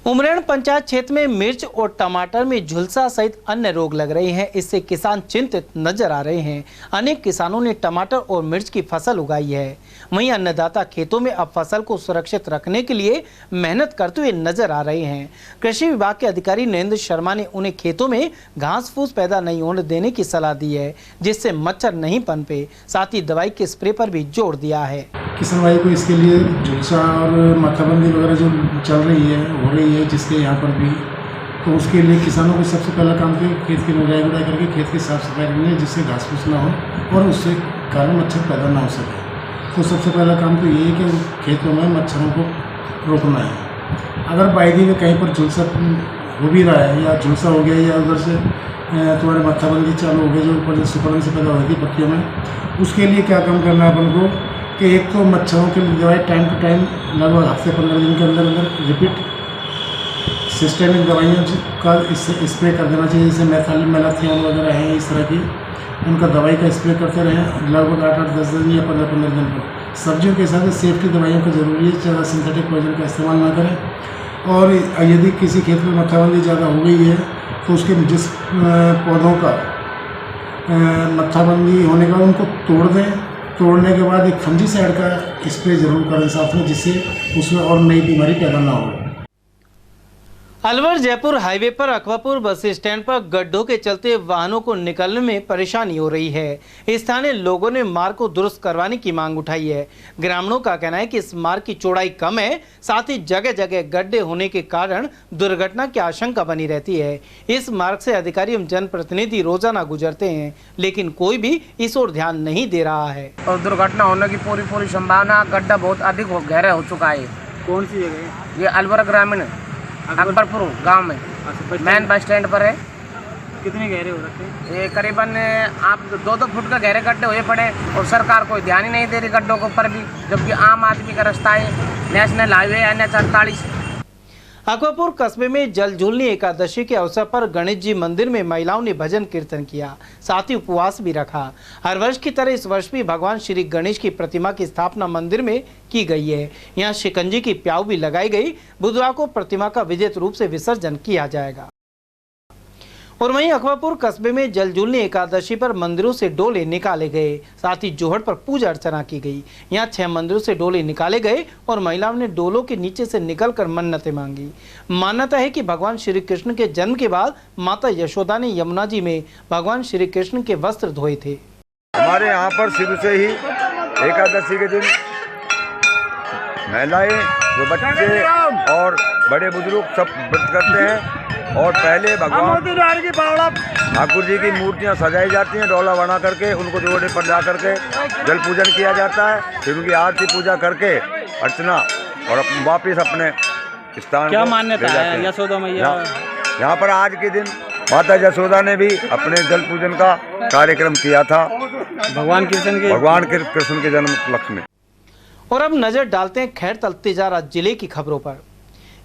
उमरेण पंचायत क्षेत्र में मिर्च और टमाटर में झुलसा सहित अन्य रोग लग रहे हैं। इससे किसान चिंतित नजर आ रहे हैं। अनेक किसानों ने टमाटर और मिर्च की फसल उगाई है। वहीं अन्नदाता खेतों में अब फसल को सुरक्षित रखने के लिए मेहनत करते हुए नजर आ रहे हैं। कृषि विभाग के अधिकारी नरेंद्र शर्मा ने उन्हें खेतों में घास फूस पैदा नहीं होने देने की सलाह दी है, जिससे मच्छर नहीं पनपे। साथ ही दवाई के स्प्रे पर भी जोर दिया है। किसान भाई को इसके लिए झुलसा और माथाबंदी वगैरह जो चल रही है हो रही है, जिसके यहाँ पर भी, तो उसके लिए किसानों को सबसे पहला काम तो खेत की निराई गुड़ाई करके खेत की साफ सफाई करनी है, जिससे घास फूस ना हो और उससे कारण मच्छर पैदा ना हो सके। तो सबसे पहला काम तो ये है कि खेतों में मच्छरों को रोकना है। अगर बायदी में कहीं पर झुलसा हो भी रहा है या झुलसा हो गया या उधर से तुम्हारे माथाबंदी चालू हो गई जो ऊपर से सुपड़न से पैदा होती पत्तियों में, उसके लिए क्या काम करना है अपन को कि एक तो मच्छरों के लिए दवाई टाइम टू टाइम लगभग हफ्ते 15 दिन के अंदर अंदर रिपीट सिस्टेमिक दवाइयों का स्प्रे कर देना चाहिए। जैसे मेलाथियन वगैरह हैं इस तरह की, उनका दवाई का स्प्रे करते रहें लगभग 8-10 दिन या 15 दिन पर। सब्जियों के हिसाब से सेफ्टी दवाइयों का जरूरी है, ज़्यादा सिंथेटिक पॉइजन का इस्तेमाल ना करें। और यदि किसी खेत में मत्थाबंदी ज़्यादा हो गई है तो उसके जिस पौधों का मत्थाबंदी होने का उनको तोड़ दें। तोड़ने के बाद एक फंजीसाइड का स्प्रे जरूर करें साथ में, जिससे उसमें और नई बीमारी पैदा ना हो। अलवर जयपुर हाईवे पर अकवापुर बस स्टैंड पर गड्ढों के चलते वाहनों को निकलने में परेशानी हो रही है। स्थानीय लोगों ने मार्ग को दुरुस्त करवाने की मांग उठाई है। ग्रामीणों का कहना है कि इस मार्ग की चौड़ाई कम है, साथ ही जगह जगह गड्ढे होने के कारण दुर्घटना की आशंका बनी रहती है। इस मार्ग से अधिकारी एवं जनप्रतिनिधि रोजाना गुजरते हैं, लेकिन कोई भी इस ओर ध्यान नहीं दे रहा है। और दुर्घटना होने की पूरी संभावना, गड्ढा बहुत अधिक गहरा हो चुका है। कौन सी जगह है ये? अलवर ग्रामीण अकबरपुर गांव में मेन बस स्टैंड पर है। कितने गहरे हो रखे हैं? ये करीबन आप 2-2 फुट का गहरे गड्ढे हुए पड़े और सरकार कोई ध्यान ही नहीं दे रही गड्ढों के ऊपर भी, जबकि आम आदमी का रास्ता है। National highway NH 48। अकवापुर कस्बे में जल झूलनी एकादशी के अवसर पर गणेश जी मंदिर में महिलाओं ने भजन कीर्तन किया, साथ ही उपवास भी रखा। हर वर्ष की तरह इस वर्ष भी भगवान श्री गणेश की प्रतिमा की स्थापना मंदिर में की गई है। यहाँ शिकंजी की प्याऊ भी लगाई गई। बुधवार को प्रतिमा का विधिवत रूप से विसर्जन किया जाएगा। और वहीं अकवापुर कस्बे में जल झूलनी एकादशी पर मंदिरों से डोले निकाले गए, साथ ही जोहड़ पर पूजा अर्चना की गई। यहाँ 6 मंदिरों से डोले निकाले गए और महिलाओं ने डोलों के नीचे से निकलकर मन्नतें मांगी। मान्यता है कि भगवान श्री कृष्ण के जन्म के बाद माता यशोदा ने यमुना जी में भगवान श्री कृष्ण के वस्त्र धोए थे। हमारे यहाँ पर शुरू से ही एकादशी के दिन महिलाएं, बच्चे और बड़े बुजुर्ग सब व्रत करते हैं। और पहले भगवान ठाकुर जी की मूर्तियां सजाई जाती हैं, डोला बना करके उनको जोड़े पर जा करके जल पूजन किया जाता है। फिर उनकी आरती पूजा करके अर्चना और वापिस अपने स्थान। क्या मान्यता है यशोदा मैया? यहाँ पर आज के दिन माता यशोदा ने भी अपने जल पूजन का कार्यक्रम किया था भगवान कृष्ण के जन्म उपलक्ष्य में। और अब नजर डालते हैं खैरतल तिजारा जिले की खबरों पर।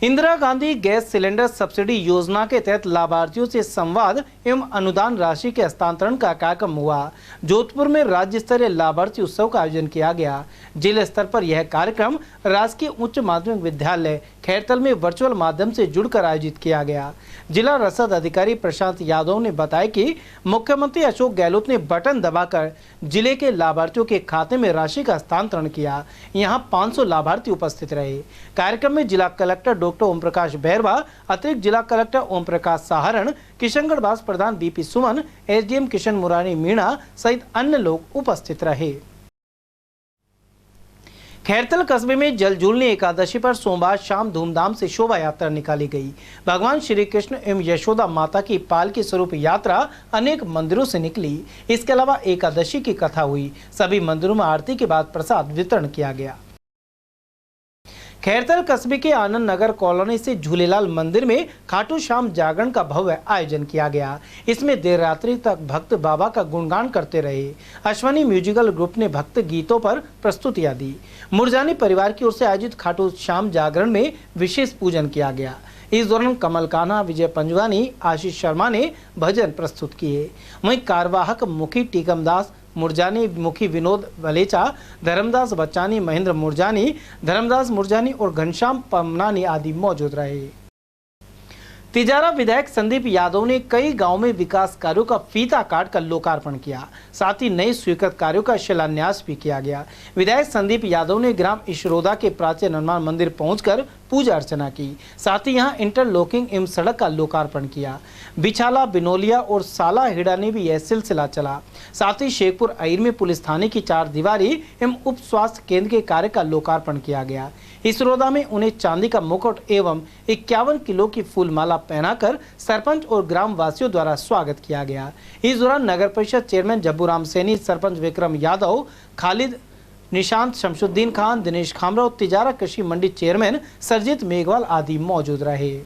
Indira Gandhi gas cylinder subsidy योजना के तहत लाभार्थियों से संवाद एवं अनुदान राशि के हस्तांतरण का कार्यक्रम हुआ। जोधपुर में राज्य स्तरीय लाभार्थी उत्सव का आयोजन किया गया। जिला स्तर पर यह कार्यक्रम राजकीय उच्च माध्यमिक विद्यालय खैरतल में वर्चुअल माध्यम से जुड़कर आयोजित किया गया। जिला रसद अधिकारी प्रशांत यादव ने बताया कि मुख्यमंत्री अशोक गहलोत ने बटन दबाकर जिले के लाभार्थियों के खाते में राशि का हस्तांतरण किया। यहाँ 500 लाभार्थी उपस्थित रहे। कार्यक्रम में जिला कलेक्टर डॉक्टर ओम प्रकाश बैरवा, अतिरिक्त जिला कलेक्टर ओम प्रकाश साहरण, किशनगढ़ बास प्रधान BP सुमन, SDM किशन मुरारी मीणा सहित अन्य लोग उपस्थित रहे। खैरतल कस्बे में जल झूलनी एकादशी पर सोमवार शाम धूमधाम से शोभा यात्रा निकाली गई। भगवान श्री कृष्ण एवं यशोदा माता की पालकी स्वरूप यात्रा अनेक मंदिरों से निकली। इसके अलावा एकादशी की कथा हुई। सभी मंदिरों में आरती के बाद प्रसाद वितरण किया गया। खैरतल कस्बे के आनंद नगर कॉलोनी से झूलेलाल मंदिर में खाटू श्याम जागरण का भव्य आयोजन किया गया। इसमें देर रात्रि तक भक्त बाबा का गुणगान करते रहे। अश्वनी म्यूजिकल ग्रुप ने भक्त गीतों पर प्रस्तुतियां दी। मुरजानी परिवार की ओर से आयोजित खाटू श्याम जागरण में विशेष पूजन किया गया। इस दौरान कमल कान्हा, विजय पंजवानी, आशीष शर्मा ने भजन प्रस्तुत किए। वहीं कार्यवाहक मुखी टीकमदास मुरजानी, मुखी विनोद वलेचा, धर्मदास बच्चानी, महेंद्र मुरजानी, धर्मदास मुरजानी और घनश्याम पमनानी आदि मौजूद रहे। तिजारा विधायक संदीप यादव ने कई गांवों में विकास कार्यों का फीता काट कर लोकार्पण किया। साथ ही नए स्वीकृत कार्यों का शिलान्यास भी किया गया। विधायक संदीप यादव ने ग्राम इशरोदा के प्राचीन हनुमान मंदिर पहुंचकर पूजा अर्चना की। साथ ही यहां इंटरलॉकिंग एवं सड़क का लोकार्पण किया। बिछाला, बिनोलिया और साला हेड़ा ने भी यह सिलसिला चला। साथ ही शेखपुर अईर में पुलिस थाने की 4 दीवारी एवं उप स्वास्थ्य केंद्र के कार्य का लोकार्पण किया गया। इसरोदा में उन्हें चांदी का मुकुट एवं 51 किलो की फूलमाला पहनाकर सरपंच और ग्राम वासियों द्वारा स्वागत किया गया। इस दौरान नगर परिषद चेयरमैन जब्बूराम सैनी, सरपंच विक्रम यादव, खालिद, निशांत, शमशुद्दीन खान, दिनेश खामरा और तिजारा कृषि मंडी चेयरमैन सरजीत मेघवाल आदि मौजूद रहे।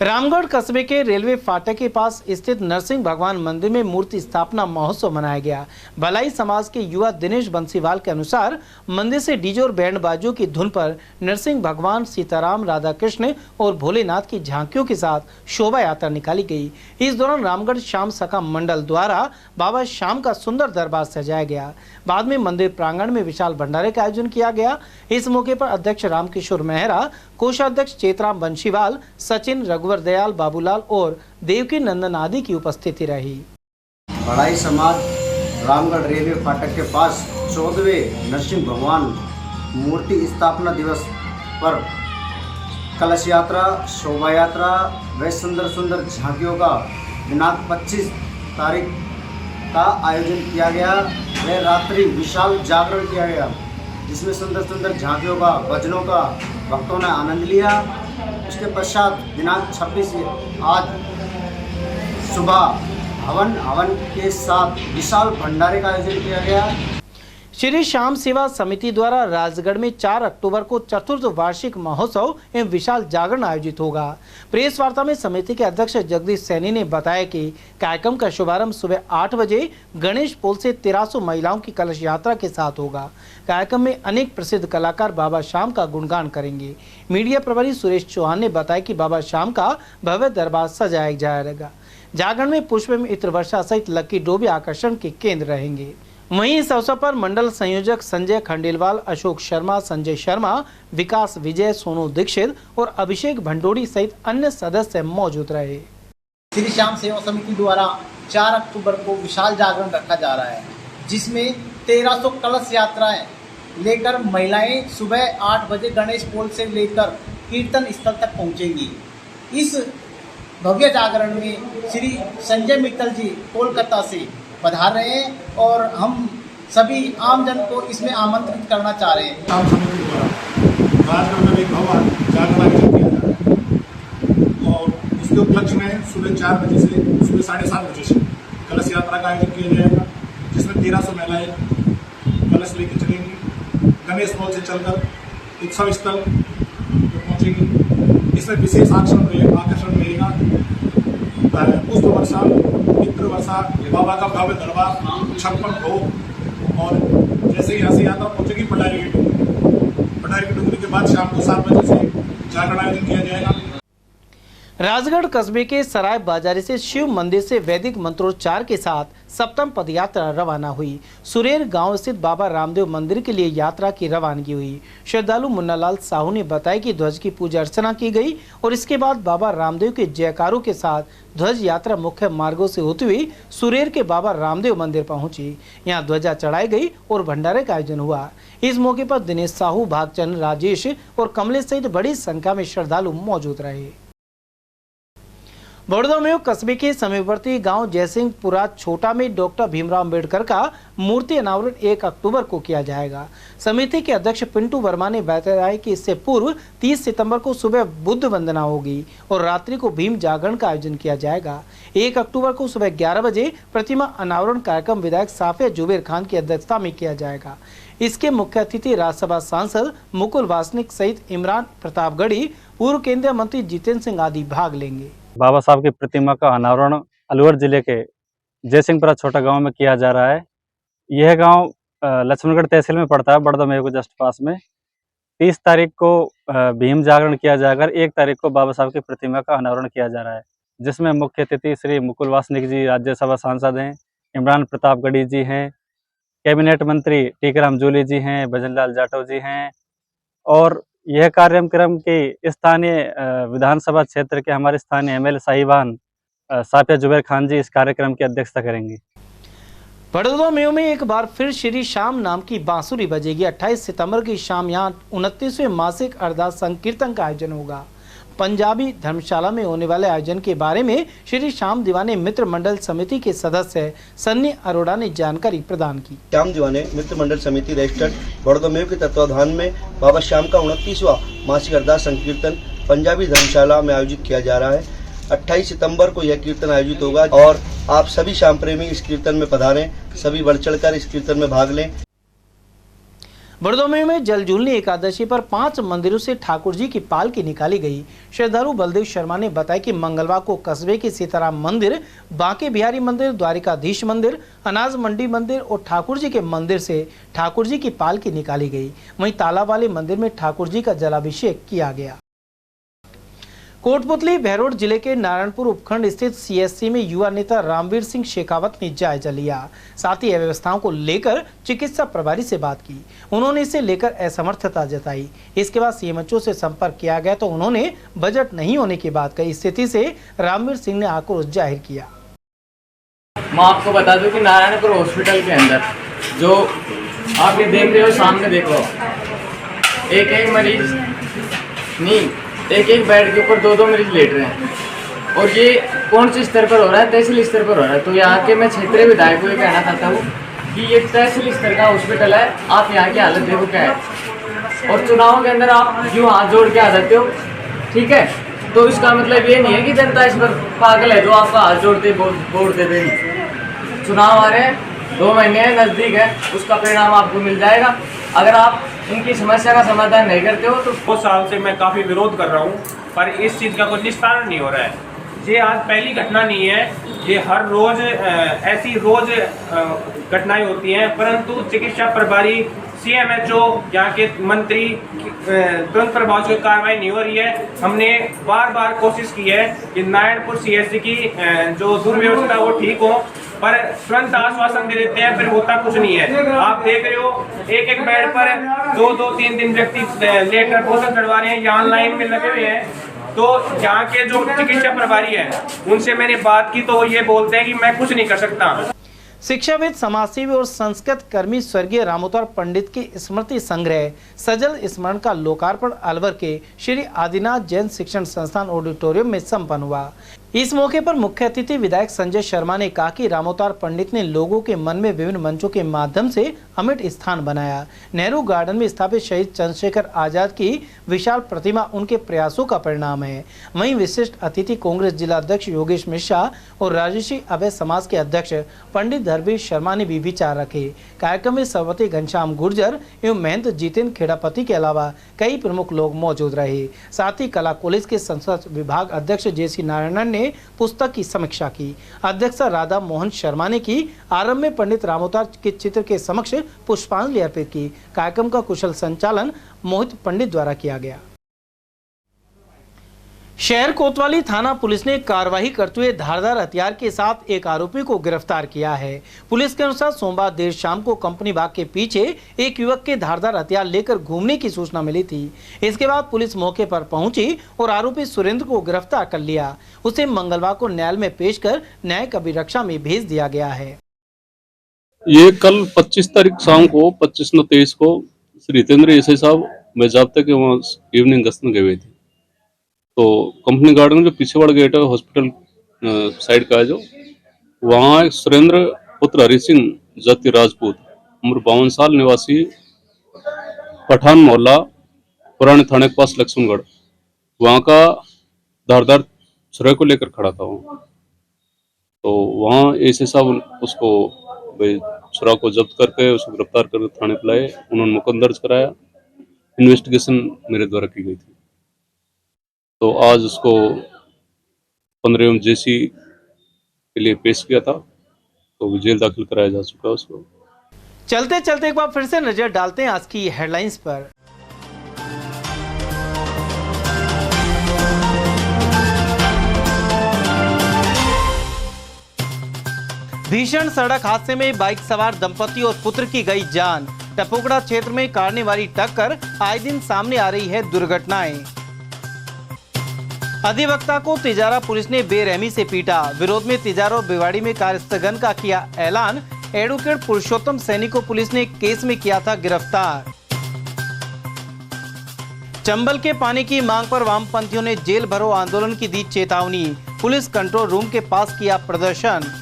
रामगढ़ कस्बे के रेलवे फाटक के पास स्थित नरसिंह भगवान मंदिर में मूर्ति स्थापना महोत्सव मनाया गया। भलाई समाज के युवा दिनेश बंसीवाल के अनुसार मंदिर से डीजे और बैंड बाजों की धुन पर नरसिंह भगवान, सीताराम, राधा कृष्ण और भोलेनाथ की झांकियों के साथ शोभा यात्रा निकाली गई। इस दौरान रामगढ़ श्याम सखा मंडल द्वारा बाबा श्याम का सुंदर दरबार सजाया गया। बाद में मंदिर प्रांगण में विशाल भंडारे का आयोजन किया गया। इस मौके पर अध्यक्ष रामकिशोर मेहरा, कोषाध्यक्ष चेतराम बंशीवाल, सचिन, रघुवर दयाल, बाबूलाल और देवकी नंदन आदि की उपस्थिति रही। भलाई समाज रामगढ़ रेलवे फाटक के पास 14वें नरसिंह भगवान मूर्ति स्थापना दिवस पर कलश यात्रा, शोभा यात्रा व सुंदर सुंदर झांकियों का दिनांक 25 तारीख का आयोजन किया गया। वह रात्रि विशाल जागरण किया गया, जिसमें सुंदर सुंदर झांकियों का, भजनों का भक्तों ने आनंद लिया। उसके पश्चात दिनांक 26 आज सुबह हवन के साथ विशाल भंडारे का आयोजन किया गया। श्री श्याम सेवा समिति द्वारा राजगढ़ में 4 अक्टूबर को चतुर्थ वार्षिक महोत्सव एवं विशाल जागरण आयोजित होगा। प्रेस वार्ता में समिति के अध्यक्ष जगदीश सैनी ने बताया कि कार्यक्रम का शुभारंभ सुबह 8 बजे गणेश पोल से 1300 महिलाओं की कलश यात्रा के साथ होगा। कार्यक्रम में अनेक प्रसिद्ध कलाकार बाबा श्याम का गुणगान करेंगे। मीडिया प्रभारी सुरेश चौहान ने बताया कि बाबा श्याम का भव्य दरबार सजाया जाएगा। जागरण में पुष्प एवं इत्र वर्षा सहित लक्की डोबी आकर्षण के केंद्र रहेंगे। वहीं इस अवसर पर मंडल संयोजक संजय खंडेलवाल, अशोक शर्मा, संजय शर्मा, विकास विजय, सोनू दीक्षित और अभिषेक भंडोरी सहित अन्य सदस्य मौजूद रहे। श्री श्याम सेवा समिति द्वारा 4 अक्टूबर को विशाल जागरण रखा जा रहा है, जिसमें 1300 कलश यात्राएं लेकर महिलाएं सुबह 8 बजे गणेश पोल से लेकर कीर्तन स्थल तक पहुंचेंगी। इस भव्य जागरण में श्री संजय मित्तल जी कोलकाता से पधार रहे हैं और हम सभी आम जन को इसमें आमंत्रित करना चाह रहे हैं। राजगढ़ में एक भव्य जागरण आयोजित किया जा रहा है और उसके उपलक्ष्य में सुबह 4 बजे से सुबह 7:30 बजे से कलश यात्रा का आयोजन किया जाएगा, जिसमें 1300 महिलाएं कलश लेकर चलेंगी। गणेश पोल से चलकर उत्सव स्थल पहुंचेगी। इसमें विशेष आकर्षण रहेगा पुष्प वर्षा, मित्र वर्षा, बाबा का भव्य दरबार, 56 भोग और जैसे ही यहाँ से यात्रा पहुंचेगी पटारी की डुंगरी के बाद शाम को 7 बजे से जागरण आयोजन किया जाएगा। राजगढ़ कस्बे के सराय बाजारी से शिव मंदिर से वैदिक मंत्रोच्चार के साथ सप्तम पदयात्रा रवाना हुई। सुरेर गांव स्थित बाबा रामदेव मंदिर के लिए यात्रा की रवानगी हुई। श्रद्धालु मुन्नालाल साहू ने बताया कि ध्वज की पूजा अर्चना की गई और इसके बाद बाबा रामदेव के जयकारों के साथ ध्वज यात्रा मुख्य मार्गों से होती हुई सुरेर के बाबा रामदेव मंदिर पहुंची। यहाँ ध्वजा चढ़ाई गई और भंडारे का आयोजन हुआ। इस मौके पर दिनेश साहू, भागचंद, राजेश और कमलेश सहित बड़ी संख्या में श्रद्धालु मौजूद रहे। बड़ौदा में कस्बे के समीपवर्ती गांव जयसिंहपुरा छोटा में डॉक्टर भीमराव अंबेडकर का मूर्ति अनावरण 1 अक्टूबर को किया जाएगा। समिति के अध्यक्ष पिंटू वर्मा ने बताया कि इससे पूर्व 30 सितंबर को सुबह बुद्ध वंदना होगी और रात्रि को भीम जागरण का आयोजन किया जाएगा। 1 अक्टूबर को सुबह 11 बजे प्रतिमा अनावरण कार्यक्रम विधायक साफिया जुबेर खान की अध्यक्षता में किया जाएगा। इसके मुख्य अतिथि राज्यसभा सांसद मुकुल वासनिक सहित इमरान प्रतापगढ़ी, पूर्व केंद्रीय मंत्री जितेंद्र सिंह आदि भाग लेंगे। बाबा साहब की प्रतिमा का अनावरण अलवर जिले के जयसिंहपुरा छोटा गांव में किया जा रहा है। यह गांव लक्ष्मणगढ़ तहसील में पड़ता है, बड़ौदा में जस्ट पास में। 30 तारीख को भीम जागरण किया जाकर 1 तारीख को बाबा साहब की प्रतिमा का अनावरण किया जा रहा है, जिसमें मुख्य अतिथि श्री मुकुल वासनिक जी राज्यसभा सांसद हैं, इमरान प्रतापगढ़ी जी हैं, कैबिनेट मंत्री टीकाराम जूली जी हैं, भजन लाल जाटव जी हैं और यह कार्यक्रम के स्थानीय विधानसभा क्षेत्र के हमारे स्थानीय एमएलए साहिबान साफिया जुबैर खान जी इस कार्यक्रम की अध्यक्षता करेंगी। बड़ौदा मेव में एक बार फिर श्री श्याम नाम की बांसुरी बजेगी। 28 सितंबर की शाम यहां 29वें मासिक अरदास संकीर्तन का आयोजन होगा। पंजाबी धर्मशाला में होने वाले आयोजन के बारे में श्री श्याम दीवाने मित्र मंडल समिति के सदस्य सन्नी अरोड़ा ने जानकारी प्रदान की। श्याम दीवाने मित्र मंडल समिति रजिस्टर्ड बड़ौदा मेव के तत्वाधान में बाबा श्याम का 29वां मासिक अरदास संकीर्तन पंजाबी धर्मशाला में आयोजित किया जा रहा है। 28 सितंबर को यह कीर्तन आयोजित होगा और आप सभी श्याम प्रेमी इस कीर्तन में पधारें, सभी बढ़ चढ़कर इस कीर्तन में भाग लें। बड़ौदा में जलजूलनी एकादशी पर 5 मंदिरों से ठाकुर जी की पालकी निकाली गई। श्रद्धालु बलदेव शर्मा ने बताया कि मंगलवार को कस्बे के सीताराम मंदिर, बांके बिहारी मंदिर, द्वारिकाधीश मंदिर, अनाज मंडी मंदिर और ठाकुर जी के मंदिर से ठाकुर जी की पालकी निकाली गई। वहीं तालाब वाले मंदिर में ठाकुर जी का जलाभिषेक किया गया। कोटपुतली बहरोड जिले के नारायणपुर उपखंड स्थित सीएससी में युवा नेता रामवीर सिंह शेखावत ने जायजा लिया। साथ ही अव्यवस्थाओं को लेकर चिकित्सा प्रभारी से बात की। उन्होंने इसे लेकर असमर्थता जताई। इसके बाद सीएमएचओ से संपर्क किया गया तो उन्होंने बजट नहीं होने की बात कही। स्थिति से रामवीर सिंह ने आक्रोश जाहिर किया। मैं आपको बता दूं कि नारायणपुर हॉस्पिटल के अंदर जो आपने देख रहे हो, सामने देखो, एक मरीज नहीं, एक बेड के ऊपर 2 मरीज लेट रहे हैं। और ये कौन से स्तर पर हो रहा है? तहसील स्तर पर हो रहा है। तो यहाँ के मैं क्षेत्रीय विधायक को ये कहना चाहता हूँ कि ये तहसील स्तर का हॉस्पिटल है, आप यहाँ की हालत देखो क्या है। और चुनाव के अंदर आप यूँ हाथ जोड़ के आ जाते हो, ठीक है? तो इसका मतलब ये नहीं है कि जनता इस पर पागल है जो आपका हाथ जोड़ते वोट दे देगी। चुनाव आ रहे हैं, 2 महीने नज़दीक है, उसका परिणाम आपको मिल जाएगा। अगर आप इनकी समस्या का समाधान नहीं करते हो तो 2 साल से मैं काफ़ी विरोध कर रहा हूँ, पर इस चीज़ का कोई निस्तारण नहीं हो रहा है। ये आज पहली घटना नहीं है, ये हर रोज़ ऐसी घटनाएं होती हैं, परंतु चिकित्सा प्रभारी, सीएमएचओ, यहाँ के मंत्री तुरंत प्रभाव से कार्रवाई नहीं हो रही है। हमने बार कोशिश की है कि नारायणपुर सीएससी की जो दुर्व्यवस्था वो ठीक हो, पर तुरंत आश्वासन दे देते हैं, फिर होता कुछ नहीं है। आप देख रहे हो, एक बेड पर 2-3 दिन व्यक्ति लेकर भोजन करवा रहे हैं, यहाँ लाइन में लगे हुए हैं। तो यहाँ के जो चिकित्सा प्रभारी है उनसे मैंने बात की तो ये बोलते हैं कि मैं कुछ नहीं कर सकता। शिक्षाविद, समाजसेवी और संस्कृत कर्मी स्वर्गीय रामोतर पंडित के स्मृति संग्रह सजल स्मरण का लोकार्पण अलवर के श्री आदिनाथ जैन शिक्षण संस्थान ऑडिटोरियम में संपन्न हुआ। इस मौके पर मुख्य अतिथि विधायक संजय शर्मा ने कहा कि रामोतर पंडित ने लोगों के मन में विभिन्न मंचों के माध्यम से अमिट स्थान बनाया। नेहरू गार्डन में स्थापित शहीद चंद्रशेखर आजाद की विशाल प्रतिमा उनके प्रयासों का परिणाम है। वहीं विशिष्ट अतिथि कांग्रेस जिला अध्यक्ष योगेश मिश्रा और राजर्षि अभय समाज के अध्यक्ष पंडित धरवीर शर्मा ने भी विचार रखे। कार्यक्रम में सभापति घनश्याम गुर्जर एवं महंत जितेंद्र खेड़ापति के अलावा कई प्रमुख लोग मौजूद रहे। साथ ही कला कॉलेज के संस्कृत विभाग अध्यक्ष जेसी नारायणन ने पुस्तक की समीक्षा की। अध्यक्ष राधा मोहन शर्मा ने की। आरंभ में पंडित रामोतर के चित्र के समक्ष पुष्पांजलि अर्पित की। कार्यक्रम का कुशल संचालन मोहित पंडित द्वारा किया गया। शहर कोतवाली थाना पुलिस ने कार्रवाई करते हुए धारदार हथियार के साथ एक आरोपी को गिरफ्तार किया है। पुलिस के अनुसार सोमवार देर शाम को कंपनी बाग के पीछे एक युवक के धारदार हथियार लेकर घूमने की सूचना मिली थी। इसके बाद पुलिस मौके पर पहुंची और आरोपी सुरेंद्र को गिरफ्तार कर लिया। उसे मंगलवार को न्यायालय में पेश कर न्यायिक अभिरक्षा में भेज दिया गया है। ये कल 25 तारीख शाम को 25/9/23 को श्री हितेंद्र एसआई साहब मेजाब्ते के वहाँ इवनिंग गश्त में गए हुए थे। तो कंपनी गार्डन में जो पीछे वाला गेट है हॉस्पिटल साइड का है, जो वहाँ सुरेंद्र पुत्र हरि सिंह जाति राजपूत उम्र 52 साल निवासी पठान मोहल्ला पुराने थाने के पास लक्ष्मणगढ़, वहाँ का धारदार छुरा को लेकर खड़ा था। तो वहाँ एसआई साहब उसको छुरा को जब्त करके उसको गिरफ्तार करके थाने पे लाए। उन्होंने मुकदमा दर्ज कराया। इन्वेस्टिगेशन मेरे द्वारा की गई थी। तो आज उसको 15 जेसी के लिए पेश किया था, तो जेल दाखिल कराया जा चुका है उसको। चलते चलते एक बार फिर से नजर डालते हैं आज की हेडलाइंस पर। भीषण सड़क हादसे में बाइक सवार दंपति और पुत्र की गई जान। टपुगड़ा क्षेत्र में कार्रवाई टक्कर, आए दिन सामने आ रही है दुर्घटनाएं। अधिवक्ता को तिजारा पुलिस ने बेरहमी से पीटा, विरोध में तिजारा और भिवाड़ी में कार्यस्थगन का किया ऐलान। एडवोकेट पुरुषोत्तम सैनी को पुलिस ने केस में किया था गिरफ्तार। चंबल के पानी की मांग पर वामपंथियों ने जेल भरो आंदोलन की दी चेतावनी, पुलिस कंट्रोल रूम के पास किया प्रदर्शन।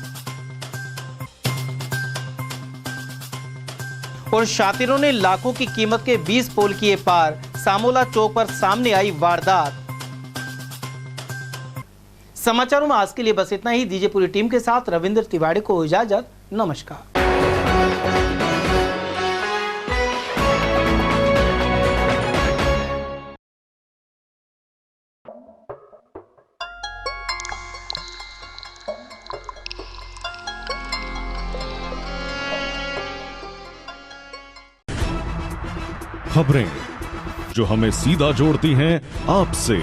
और शातिरों ने लाखों की कीमत के 20 पोल किए पार, सामोला चौक पर सामने आई वारदात। समाचारों में आज के लिए बस इतना ही। दीजिए पूरी टीम के साथ रविंद्र तिवारी को इजाजत। नमस्कार। खबरें जो हमें सीधा जोड़ती हैं आपसे,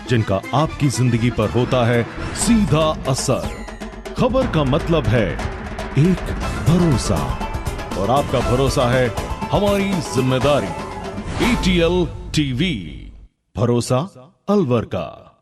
जिनका आपकी जिंदगी पर होता है सीधा असर। खबर का मतलब है एक भरोसा, और आपका भरोसा है हमारी जिम्मेदारी। ATL TV, भरोसा अलवर का।